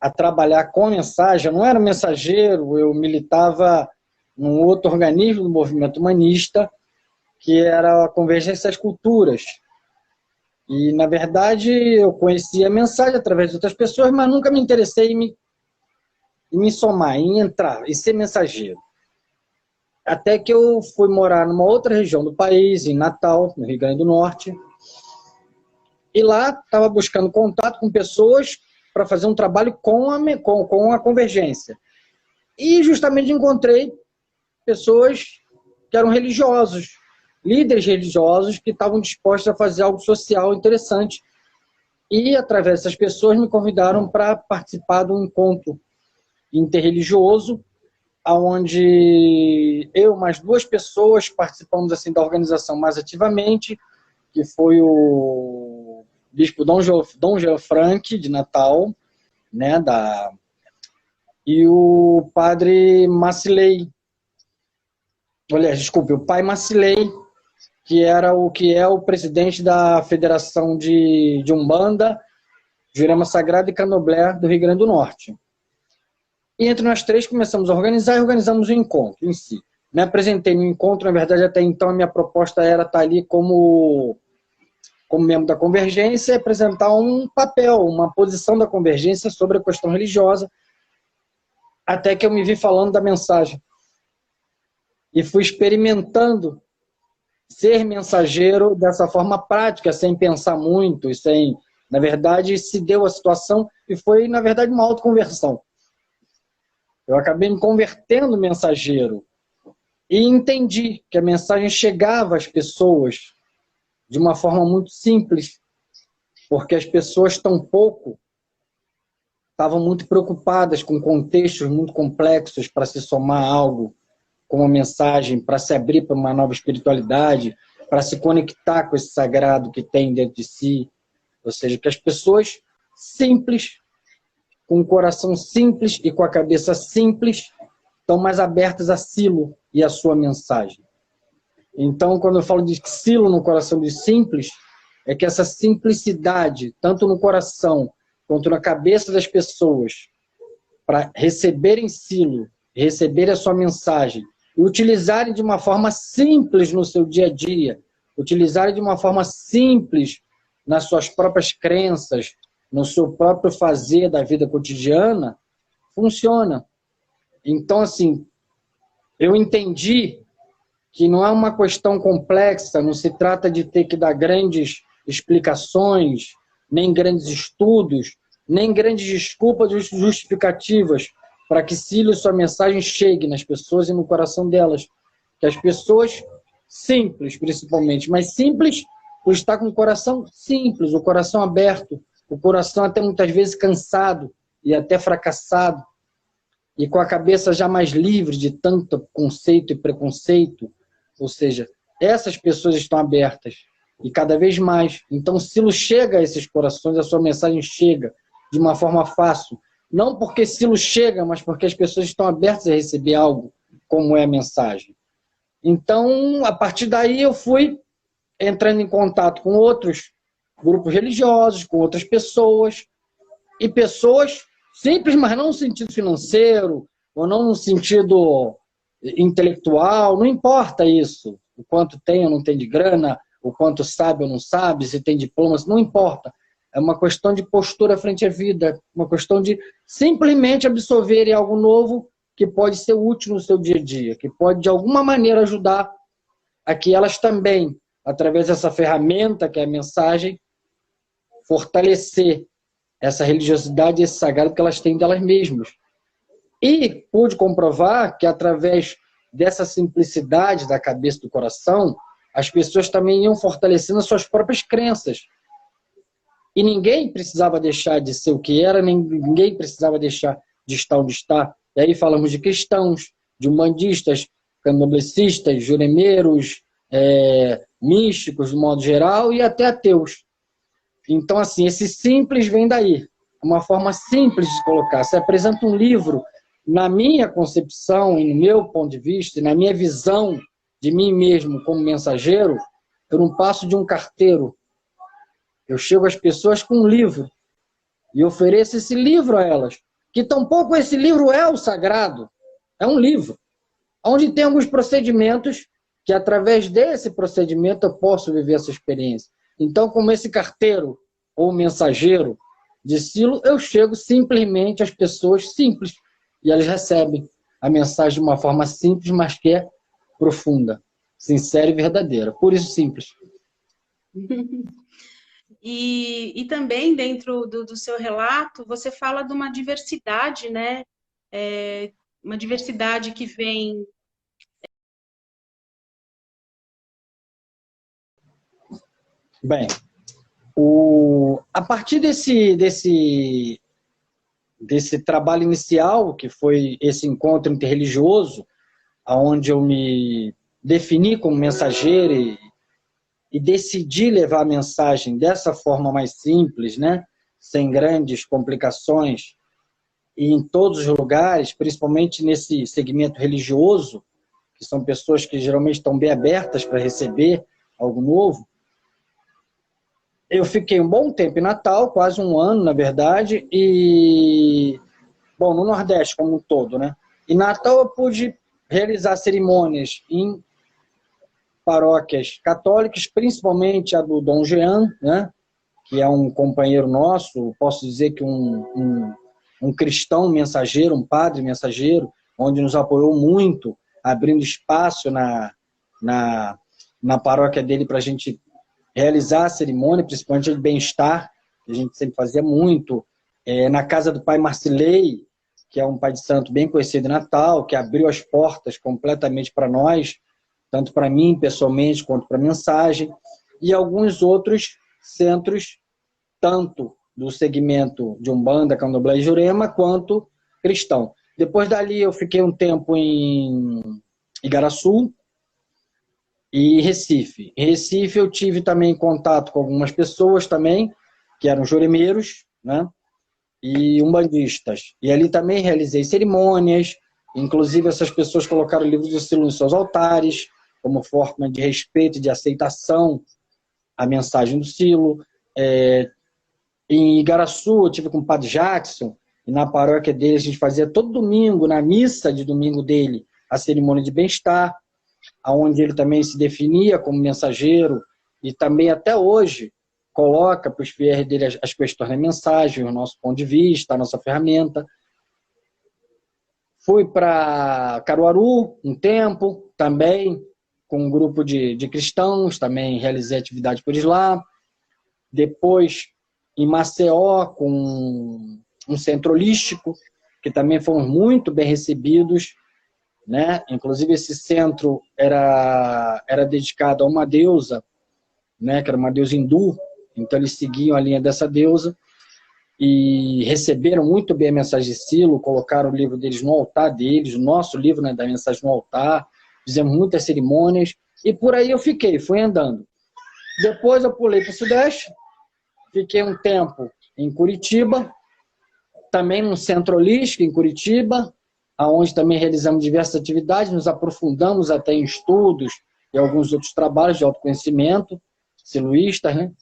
S5: a trabalhar com a mensagem. Eu não era mensageiro, eu militava num outro organismo do movimento humanista, que era a Convergência das Culturas. E, na verdade, eu conhecia a mensagem através de outras pessoas, mas nunca me interessei em me somar, em entrar, em ser mensageiro. Até que eu fui morar numa outra região do país, em Natal, no Rio Grande do Norte, e lá estava buscando contato com pessoas para fazer um trabalho com a convergência. E justamente encontrei pessoas que eram religiosos, líderes religiosos que estavam dispostos a fazer algo social interessante. E, através dessas pessoas, me convidaram para participar de um encontro interreligioso, onde eu mais 2 pessoas participamos assim, da organização mais ativamente, que foi o bispo Dom Jean Frank, de Natal, né, e o padre Macilei, o pai Macilei, que é o presidente da Federação de Umbanda, Jurema Sagrada e Candomblé do Rio Grande do Norte. E entre nós 3 começamos a organizar e organizamos o encontro em si. Me apresentei no encontro, na verdade, até então a minha proposta era estar ali como membro da Convergência e apresentar um papel, uma posição da Convergência sobre a questão religiosa, até que eu me vi falando da mensagem. E fui experimentando ser mensageiro dessa forma prática, sem pensar muito, e sem... Na verdade, se deu a situação e foi, na verdade, uma autoconversão. Eu acabei me convertendo mensageiro e entendi que a mensagem chegava às pessoas de uma forma muito simples, porque as pessoas estavam muito preocupadas com contextos muito complexos para se somar a algo como a mensagem, para se abrir para uma nova espiritualidade, para se conectar com esse sagrado que tem dentro de si. Ou seja, que as pessoas simples, com o coração simples e com a cabeça simples, estão mais abertas a Silo e a sua mensagem. Então, quando eu falo de Silo no coração dos simples, é que essa simplicidade, tanto no coração quanto na cabeça das pessoas, para receberem Silo, receberem a sua mensagem, e utilizarem de uma forma simples no seu dia a dia, utilizarem de uma forma simples nas suas próprias crenças, no seu próprio fazer da vida cotidiana, funciona. Então, assim, eu entendi que não é uma questão complexa, não se trata de ter que dar grandes explicações, nem grandes estudos, nem grandes desculpas justificativas para que Silo e sua mensagem chegue nas pessoas e no coração delas. Que as pessoas simples, principalmente, mas simples por estar com o coração simples, o coração aberto, o coração até muitas vezes cansado e até fracassado, e com a cabeça já mais livre de tanto conceito e preconceito. Ou seja, essas pessoas estão abertas, e cada vez mais. Então, Silo chega a esses corações, a sua mensagem chega de uma forma fácil. Não porque Silo chega, mas porque as pessoas estão abertas a receber algo, como é a mensagem. Então, a partir daí, eu fui entrando em contato com outros grupos religiosos, com outras pessoas, e pessoas simples, mas não no sentido financeiro, ou não no sentido intelectual, não importa isso, o quanto tem ou não tem de grana, o quanto sabe ou não sabe, se tem diplomas, não importa. É uma questão de postura frente à vida, uma questão de simplesmente absorverem algo novo que pode ser útil no seu dia a dia, que pode de alguma maneira ajudar a que elas também, através dessa ferramenta que é a mensagem, fortalecer essa religiosidade e esse sagrado que elas têm delas mesmas. E pude comprovar que, através dessa simplicidade da cabeça e do coração, as pessoas também iam fortalecendo as suas próprias crenças. E ninguém precisava deixar de ser o que era, ninguém precisava deixar de estar onde está. E aí falamos de cristãos, de umbandistas, candomblecistas, juremeiros, místicos, de modo geral, e até ateus. Então, assim, esse simples vem daí. Uma forma simples de colocar. Se apresenta um livro, na minha concepção, e no meu ponto de vista, e na minha visão de mim mesmo como mensageiro, eu não passo de um carteiro. Eu chego às pessoas com um livro e ofereço esse livro a elas. Que tampouco esse livro é o sagrado. É um livro, onde tem alguns procedimentos que, através desse procedimento, eu posso viver essa experiência. Então, como esse carteiro ou mensageiro de Silo, eu chego simplesmente às pessoas simples e elas recebem a mensagem de uma forma simples, mas que é profunda, sincera e verdadeira. Por isso, simples.
S15: E também, dentro do seu relato, você fala de uma diversidade, né? Uma diversidade que vem...
S5: Bem, a partir desse trabalho inicial, que foi esse encontro interreligioso, onde eu me defini como mensageiro e decidi levar a mensagem dessa forma mais simples, né? Sem grandes complicações, e em todos os lugares, principalmente nesse segmento religioso, que são pessoas que geralmente estão bem abertas para receber algo novo. Eu fiquei um bom tempo em Natal, quase um ano, na verdade, e, bom, no Nordeste como um todo, né? Em Natal eu pude realizar cerimônias em paróquias católicas, principalmente a do Dom Jean, né? Que é um companheiro nosso, posso dizer que um cristão mensageiro, um padre mensageiro, onde nos apoiou muito, abrindo espaço na paróquia dele para a gente realizar a cerimônia, principalmente de bem-estar, que a gente sempre fazia muito. Na casa do pai Marcilei, que é um pai de santo bem conhecido em Natal, que abriu as portas completamente para nós, tanto para mim, pessoalmente, quanto para a mensagem, e alguns outros centros, tanto do segmento de Umbanda, Candomblé e Jurema, quanto cristão. Depois dali eu fiquei um tempo em Igaraçu e Recife. Em Recife eu tive também contato com algumas pessoas também, que eram juremeiros, né? E umbandistas. E ali também realizei cerimônias, inclusive essas pessoas colocaram livros de Silo nos seus altares, como forma de respeito e de aceitação à mensagem do Silo. Em Igaraçu eu tive com o Padre Jackson, e na paróquia dele a gente fazia todo domingo, na missa de domingo dele, a cerimônia de bem-estar, onde ele também se definia como mensageiro, e também até hoje coloca para os fiéis dele as questões da mensagem, o nosso ponto de vista, a nossa ferramenta. Fui para Caruaru um tempo, também com um grupo de cristãos, também realizei atividade por lá. Depois, em Maceió, com um centro holístico, que também foram muito bem recebidos, né? Inclusive, esse centro era dedicado a uma deusa, né? Que era uma deusa hindu, então eles seguiam a linha dessa deusa e receberam muito bem a mensagem de Silo, colocaram o livro deles no altar deles, o nosso livro, né, da mensagem no altar, fizemos muitas cerimônias, e por aí eu fui andando. Depois eu pulei para o Sudeste, fiquei um tempo em Curitiba, também num centro holístico em Curitiba, onde também realizamos diversas atividades, nos aprofundamos até em estudos e alguns outros trabalhos de autoconhecimento, siluístas, né?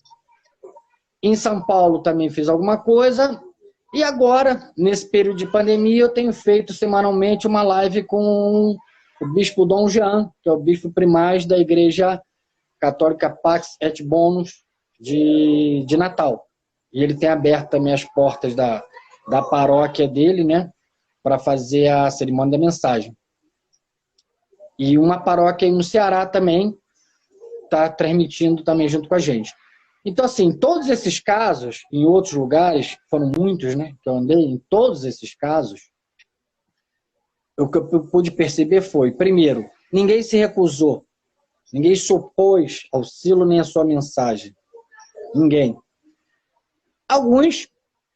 S5: Em São Paulo também fiz alguma coisa, e agora, nesse período de pandemia, eu tenho feito semanalmente uma live com o bispo Dom Jean, que é o bispo primaz da Igreja Católica Pax et Bonus de Natal. E ele tem aberto também as portas da paróquia dele, né, para fazer a cerimônia da mensagem. E uma paróquia aí no Ceará também está transmitindo também junto com a gente. Então, assim, todos esses casos, em outros lugares, foram muitos, né, que eu andei, em todos esses casos, o que eu pude perceber foi, primeiro, ninguém se recusou, ninguém se opôs ao Silo nem à sua mensagem. Ninguém. Alguns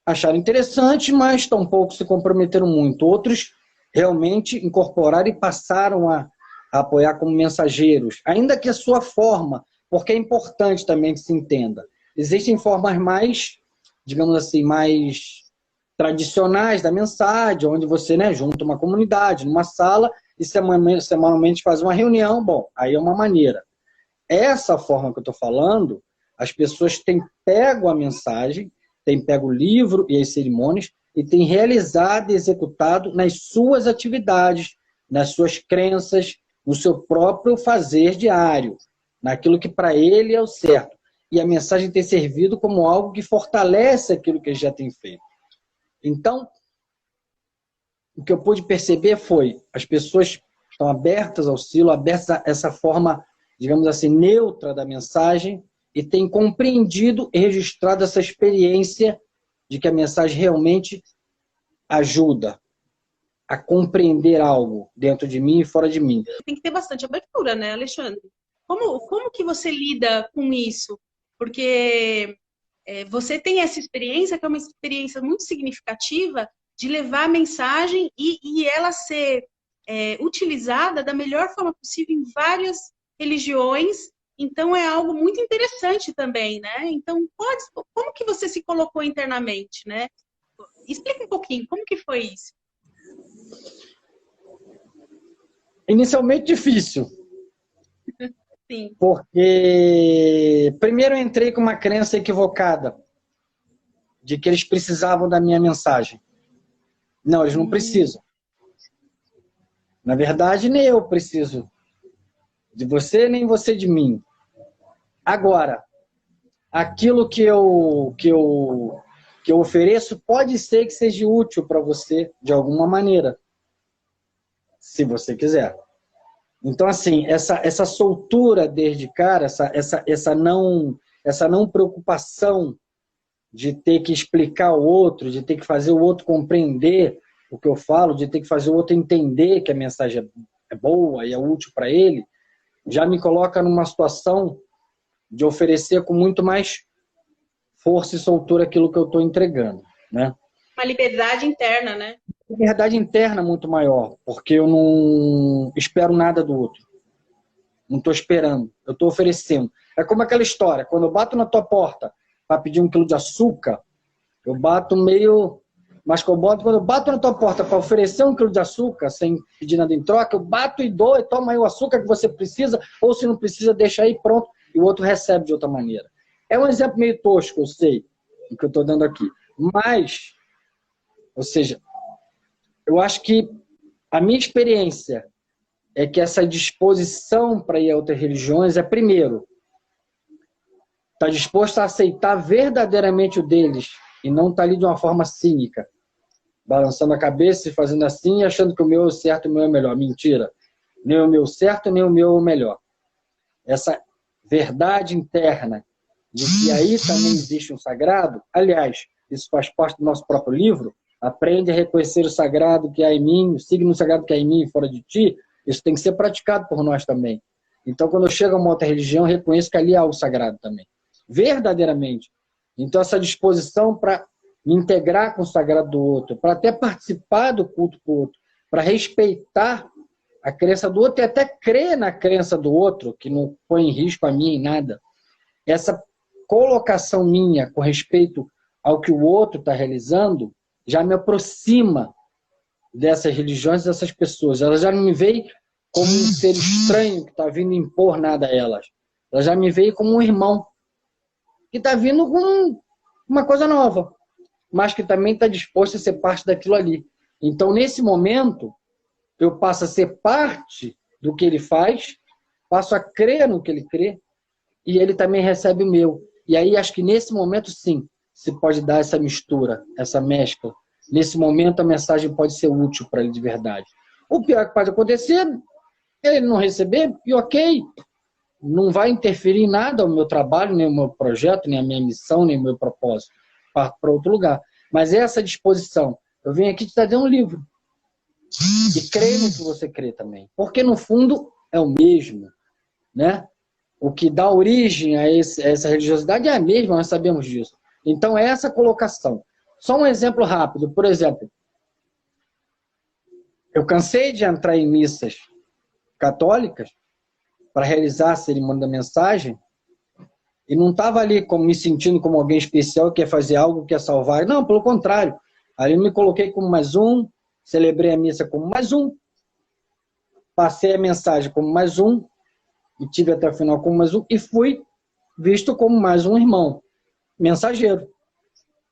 S5: acharam interessante, mas tampouco se comprometeram muito. Outros realmente incorporaram e passaram a apoiar como mensageiros, ainda que a sua forma, porque é importante também que se entenda. Existem formas mais, digamos assim, mais tradicionais da mensagem, onde você, né, junta uma comunidade numa sala e semanalmente faz uma reunião. Bom, aí é uma maneira. Essa forma que eu estou falando, as pessoas têm pego a mensagem, têm pego o livro e as cerimônias e têm realizado e executado nas suas atividades, nas suas crenças, no seu próprio fazer diário, naquilo que para ele é o certo. E a mensagem tem servido como algo que fortalece aquilo que ele já tem feito. Então, o que eu pude perceber foi, as pessoas estão abertas ao Silo, abertas a essa forma, digamos assim, neutra da mensagem, e têm compreendido e registrado essa experiência de que a mensagem realmente ajuda a compreender algo dentro de mim e fora de mim.
S15: Tem que ter bastante abertura, né, Alexandre? Como que você lida com isso? Porque você tem essa experiência, que é uma experiência muito significativa, de levar a mensagem e ela ser utilizada da melhor forma possível em várias religiões. Então, é algo muito interessante também, né? Então, como que você se colocou internamente, né? Explica um pouquinho, como que foi isso?
S5: Inicialmente difícil.
S15: Sim.
S5: Porque, primeiro, eu entrei com uma crença equivocada de que eles precisavam da minha mensagem. Não, eles não precisam. Na verdade, nem eu preciso de você, nem você de mim. Agora, aquilo que eu ofereço pode ser que seja útil para você de alguma maneira, se você quiser. Então, assim, essa soltura desde cara, essa não preocupação de ter que explicar ao outro, de ter que fazer o outro compreender o que eu falo, de ter que fazer o outro entender que a mensagem é boa e é útil para ele, já me coloca numa situação de oferecer com muito mais força e soltura aquilo que eu estou entregando, né?
S15: Uma liberdade interna, né?
S5: Liberdade interna muito maior, porque eu não espero nada do outro. Não estou esperando, eu estou oferecendo. É como aquela história, quando eu bato na tua porta para pedir 1 quilo de açúcar, eu bato meio... Mas quando eu bato na tua porta para oferecer 1 quilo de açúcar, sem pedir nada em troca, eu bato e dou, e toma aí o açúcar que você precisa, ou se não precisa, deixa aí, pronto, e o outro recebe de outra maneira. É um exemplo meio tosco, eu sei, o que eu estou dando aqui. Mas, ou seja, eu acho que a minha experiência é que essa disposição para ir a outras religiões é, primeiro, estar disposto a aceitar verdadeiramente o deles e não estar ali de uma forma cínica, balançando a cabeça e fazendo assim, achando que o meu é certo e o meu é melhor. Mentira. Nem o meu certo, nem o meu é o melhor. Essa verdade interna de que aí também existe um sagrado, aliás, isso faz parte do nosso próprio livro, aprende a reconhecer o sagrado que há em mim, o signo sagrado que há em mim e fora de ti, isso tem que ser praticado por nós também. Então, quando eu chego a uma outra religião, eu reconheço que ali há o sagrado também. Verdadeiramente. Então, essa disposição para me integrar com o sagrado do outro, para até participar do culto do outro, para respeitar a crença do outro e até crer na crença do outro, que não põe em risco a minha em nada. Essa colocação minha com respeito ao que o outro está realizando já me aproxima dessas religiões, dessas pessoas. Elas já não me veem como um ser estranho que está vindo impor nada a elas. Elas já me veem como um irmão que está vindo com uma coisa nova, mas que também está disposto a ser parte daquilo ali. Então, nesse momento, eu passo a ser parte do que ele faz, passo a crer no que ele crê, e ele também recebe o meu. E aí, acho que nesse momento, sim, se pode dar essa mistura, essa mescla. Nesse momento, a mensagem pode ser útil para ele de verdade. O pior que pode acontecer é ele não receber, e ok, não vai interferir em nada o meu trabalho, nem o meu projeto, nem a minha missão, nem o meu propósito. Parto para outro lugar. Mas essa disposição, eu venho aqui te dar um livro. E creio no que você crê também. Porque, no fundo, é o mesmo, né? O que dá origem a essa religiosidade é a mesma, nós sabemos disso. Então, é essa colocação. Só um exemplo rápido. Por exemplo, eu cansei de entrar em missas católicas para realizar a cerimônia da mensagem e não estava ali me sentindo como alguém especial que quer fazer algo, que quer salvar. Não, pelo contrário. Ali eu me coloquei como mais um, celebrei a missa como mais um, passei a mensagem como mais um, e tive até o final como mais um, e fui visto como mais um irmão, mensageiro.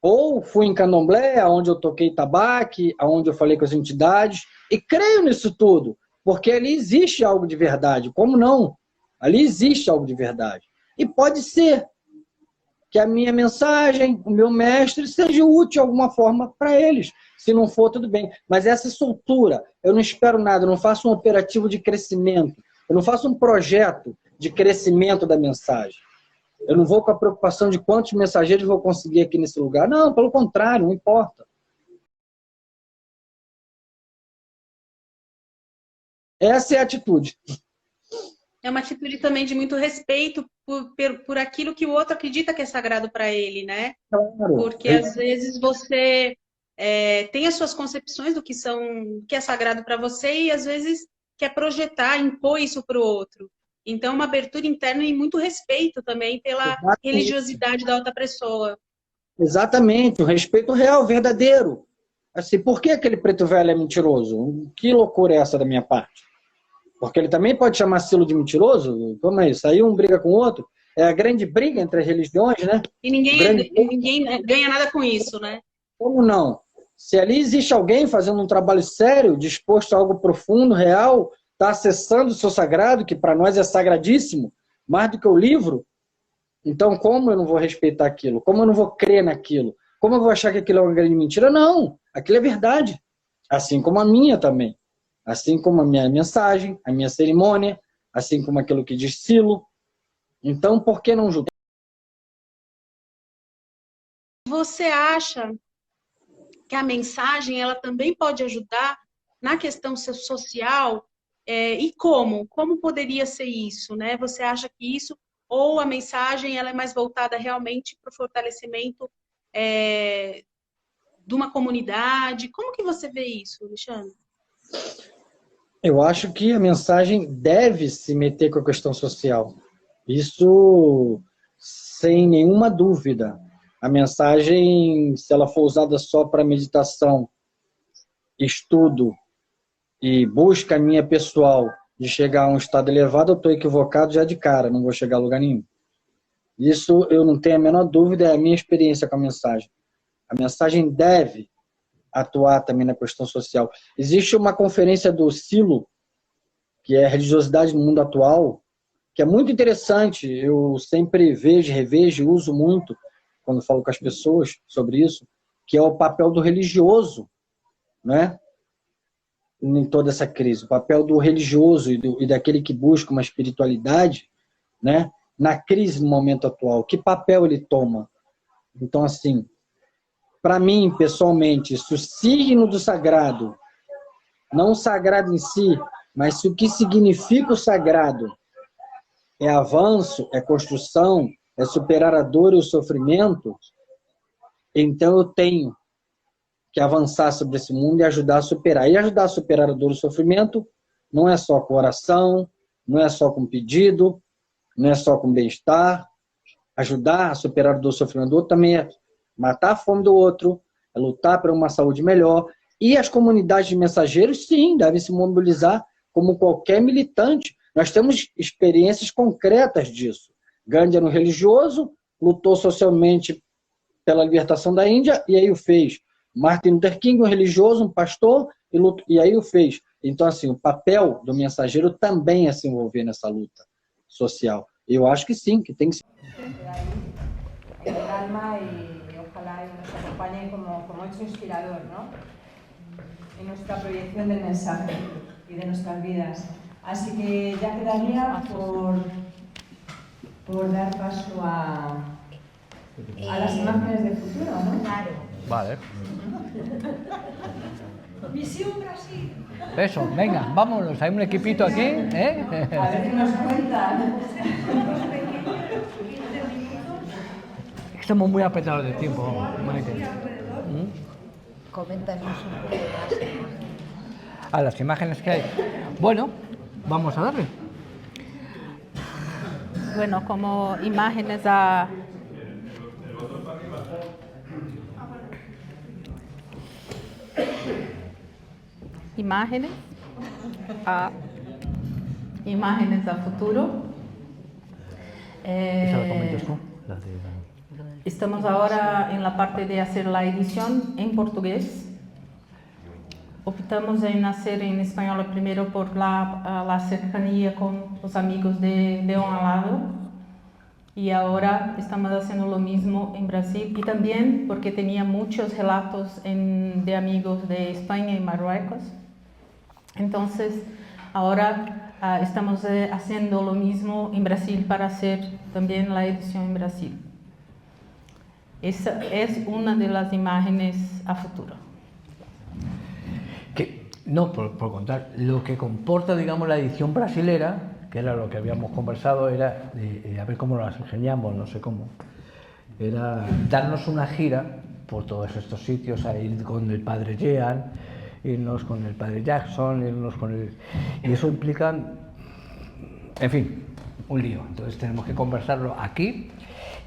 S5: Ou fui em candomblé, onde eu toquei tabaque, onde eu falei com as entidades, e creio nisso tudo, porque ali existe algo de verdade. Como não? Ali existe algo de verdade. E pode ser que a minha mensagem, o meu mestre, seja útil de alguma forma para eles. Se não for, tudo bem. Mas essa soltura, eu não espero nada, eu não faço um operativo de crescimento, eu não faço um projeto de crescimento da mensagem. Eu não vou com a preocupação de quantos mensageiros vou conseguir aqui nesse lugar. Não, pelo contrário, não importa. Essa é a atitude.
S15: É uma atitude também de muito respeito por aquilo que o outro acredita que é sagrado para ele, né?
S5: Claro.
S15: Porque às vezes você tem as suas concepções do que é sagrado para você e às vezes quer projetar, impor isso para o outro. Então, uma abertura interna e muito respeito também pela religiosidade da outra pessoa.
S5: Exatamente, o respeito real, verdadeiro. Assim, por que aquele preto velho é mentiroso? Que loucura é essa da minha parte? Porque ele também pode chamar Silo de mentiroso? Como é isso? Aí um briga com o outro. É a grande briga entre as religiões, né?
S15: E ninguém ganha nada com isso, né?
S5: Como não? Se ali existe alguém fazendo um trabalho sério, disposto a algo profundo, real, está acessando o seu sagrado, que para nós é sagradíssimo, mais do que o livro, então como eu não vou respeitar aquilo? Como eu não vou crer naquilo? Como eu vou achar que aquilo é uma grande mentira? Não, aquilo é verdade. Assim como a minha também. Assim como a minha mensagem, a minha cerimônia, assim como aquilo que diz Silo. Então, por que não julgar?
S15: Você acha que a mensagem ela também pode ajudar na questão social? E como? Como poderia ser isso, né? Você acha que isso, ou a mensagem ela é mais voltada realmente para o fortalecimento de uma comunidade? Como que você vê isso, Alexandre?
S5: Eu acho que a mensagem deve se meter com a questão social. Isso sem nenhuma dúvida. A mensagem, se ela for usada só para meditação, estudo e busca minha pessoal de chegar a um estado elevado, eu estou equivocado já de cara, não vou chegar a lugar nenhum. Isso eu não tenho a menor dúvida, é a minha experiência com a mensagem. A mensagem deve atuar também na questão social. Existe uma conferência do Silo, que é Religiosidade no Mundo Atual, que é muito interessante, eu sempre vejo, revejo, uso muito, quando falo com as pessoas sobre isso, que é o papel do religioso, né? Em toda essa crise. O papel do religioso e daquele que busca uma espiritualidade, né? Na crise no momento atual. Que papel ele toma? Então, assim, para mim, pessoalmente, se o signo do sagrado, não o sagrado em si, mas se o que significa o sagrado é avanço, é construção, é superar a dor e o sofrimento, então eu tenho que avançar sobre esse mundo e ajudar a superar. E ajudar a superar a dor e o sofrimento não é só com oração, não é só com pedido, não é só com bem-estar. Ajudar a superar a dor e o sofrimento do outro também é matar a fome do outro, é lutar por uma saúde melhor. E as comunidades de mensageiros, sim, devem se mobilizar como qualquer militante. Nós temos experiências concretas disso. Gandhi era um religioso, lutou socialmente pela libertação da Índia, e aí o fez. Martin Luther King, um religioso, um pastor, e aí o fez. Então, assim, o papel do mensageiro também é se envolver nessa luta social. Eu acho que sim, que tem que ser.
S16: El alma y ojalá nos acompañen como hecho inspirador, ¿no?
S1: En nuestra proyección del mensaje y de nuestras vidas. Así que ya quedaría por dar paso a las imágenes del futuro, ¿no?
S16: Claro.
S7: Vale.
S11: Misión Brasil.
S7: Eso, venga, vámonos, hay un equipito aquí, ¿eh?
S11: A ver qué nos cuentan.
S7: Estamos muy apretados de tiempo, Maite.
S3: Coméntanos un poco más.
S7: A las imágenes que hay. Bueno, vamos a darle.
S2: Bueno, como imágenes a... Imágenes a futuro.
S7: ¿Esa la comentas tú?
S2: Estamos ahora en la parte de hacer la edición en portugués. Optamos en hacer en español primero por la cercanía con los amigos de un lado, y ahora estamos haciendo lo mismo en Brasil, y también porque tenía muchos relatos de amigos de España y Marruecos. Entonces ahora estamos haciendo lo mismo en Brasil para hacer también la edición en Brasil. Esa es una de las imágenes a futuro.
S7: No, por contar, lo que comporta, digamos, la edición brasilera, que era lo que habíamos conversado, era, a ver cómo las ingeniamos, no sé cómo, era darnos una gira por todos estos sitios, a ir con el padre Jean, irnos con el padre Jackson, irnos con el... Y eso implica, en fin, un lío. Entonces tenemos que conversarlo aquí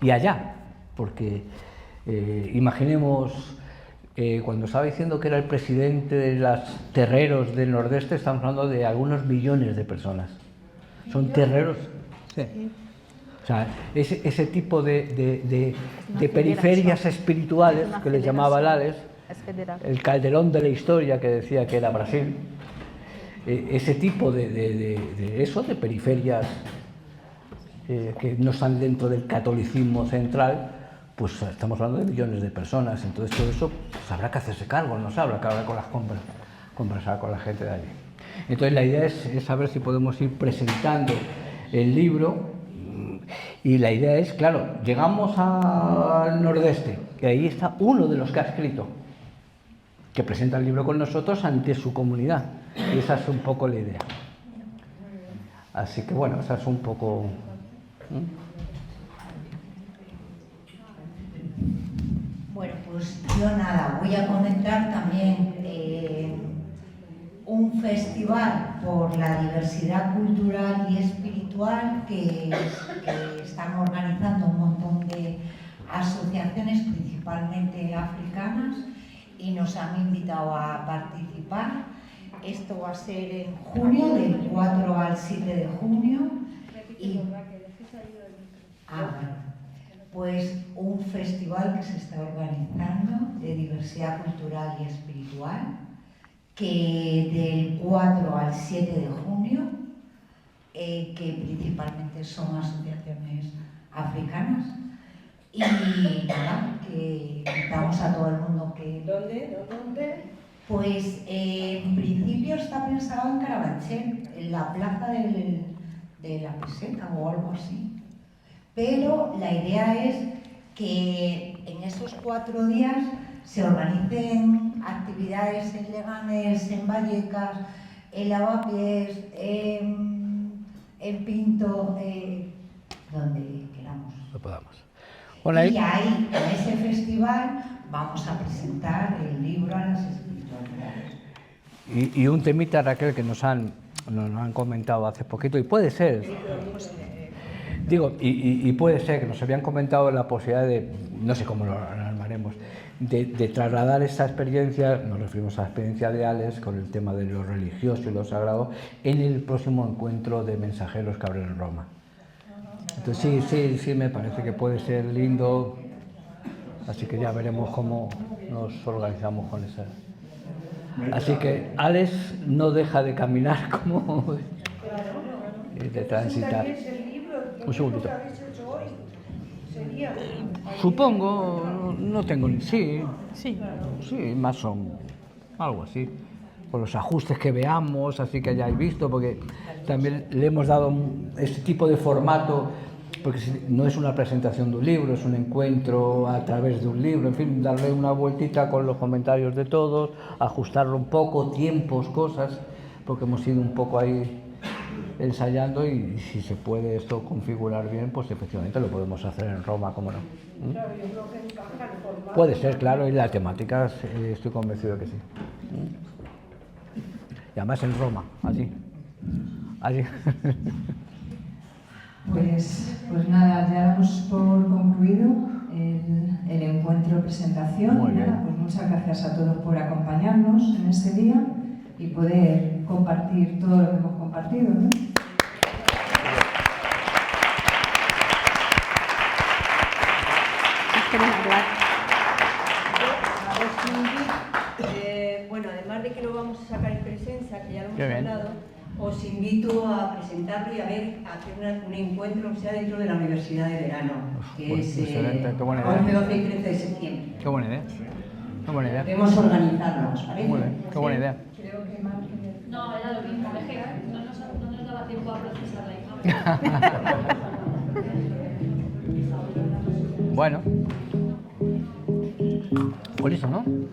S7: y allá, porque imaginemos... cuando estaba diciendo que era el presidente de los terreros del Nordeste, estamos hablando de algunos millones de personas. Son terreros. Sí. O sea, ese tipo de periferias espirituales que les llamaba Lales, el Calderón de la historia que decía que era Brasil, ese tipo de periferias que no están dentro del catolicismo central, pues estamos hablando de millones de personas. Entonces todo eso pues, habrá que hacerse cargo, no se habrá que hablar con las compras, conversar con la gente de allí. Entonces la idea es saber si podemos ir presentando el libro, y la idea es, claro, llegamos al Nordeste, y ahí está uno de los que ha escrito, que presenta el libro con nosotros ante su comunidad, y esa es un poco la idea. Así que bueno, esa es un poco...
S3: Bueno, pues yo nada, voy a comentar también un festival por la diversidad cultural y espiritual que están organizando un montón de asociaciones, principalmente africanas, y nos han invitado a participar. Esto va a ser en junio, del 4 al 7 de junio. Y... Pues un festival que se está organizando de diversidad cultural y espiritual, que del 4 al 7 de junio, que principalmente son asociaciones africanas, y nada, que invitamos a todo el mundo que... ¿Dónde? Pues en principio está pensado en Carabanchel, en la plaza de la Peseta o algo así. Pero la idea es que en esos 4 días se organicen actividades en Leganés, en Vallecas, en Lavapiés, en Pinto, donde queramos.
S7: Lo podamos.
S3: Bueno, y ahí, en ese festival, vamos a presentar el libro a las espiritualidades.
S7: Y un temita, Raquel, que nos han comentado hace poquito, y puede ser... Digo, y puede ser que nos habían comentado la posibilidad de, no sé cómo lo armaremos, de trasladar esta experiencia, nos referimos a la experiencia de Alex, con el tema de lo religioso y lo sagrado, en el próximo encuentro de mensajeros que habrá en Roma. Entonces sí, me parece que puede ser lindo, así que ya veremos cómo nos organizamos con esa. Así que Alex no deja de caminar como de transitar. Un segundito. Supongo, no tengo ni... Sí, más o menos, algo así. Por los ajustes que veamos, así que hayáis visto, porque también le hemos dado este tipo de formato porque no es una presentación de un libro, es un encuentro a través de un libro, en fin, darle una vueltita con los comentarios de todos, ajustarlo un poco, tiempos, cosas, porque hemos ido un poco ahí ensayando y si se puede esto configurar bien, pues efectivamente lo podemos hacer en Roma, ¿cómo no?
S16: Claro, yo creo que encaja el formato.
S7: Puede ser, claro, y la temática estoy convencido de que sí. Y además en Roma, allí.
S1: Pues nada, ya damos por concluido el encuentro presentación.
S7: Muy bien.
S1: Nada, pues muchas gracias a todos por acompañarnos en este día y poder compartir todo lo que hemos compartido, ¿no?
S17: Bueno, además de que lo vamos a sacar en presencia, que ya lo hemos
S7: Qué bien.
S17: hablado, os invito a presentarlo y a hacer un encuentro, o sea, dentro de la Universidad de Verano, que
S7: Pues,
S17: es
S7: excelente, qué buena idea.
S17: 11, 12 y 13 de septiembre.
S7: Qué buena idea. Qué buena idea.
S17: Debemos organizarnos, ¿parece?
S7: Muy bien, qué buena idea.
S11: Creo que más que... No, era lo mismo, es que no nos daba tiempo a procesar la imagen.
S7: Bueno. Buenísimo, ¿no?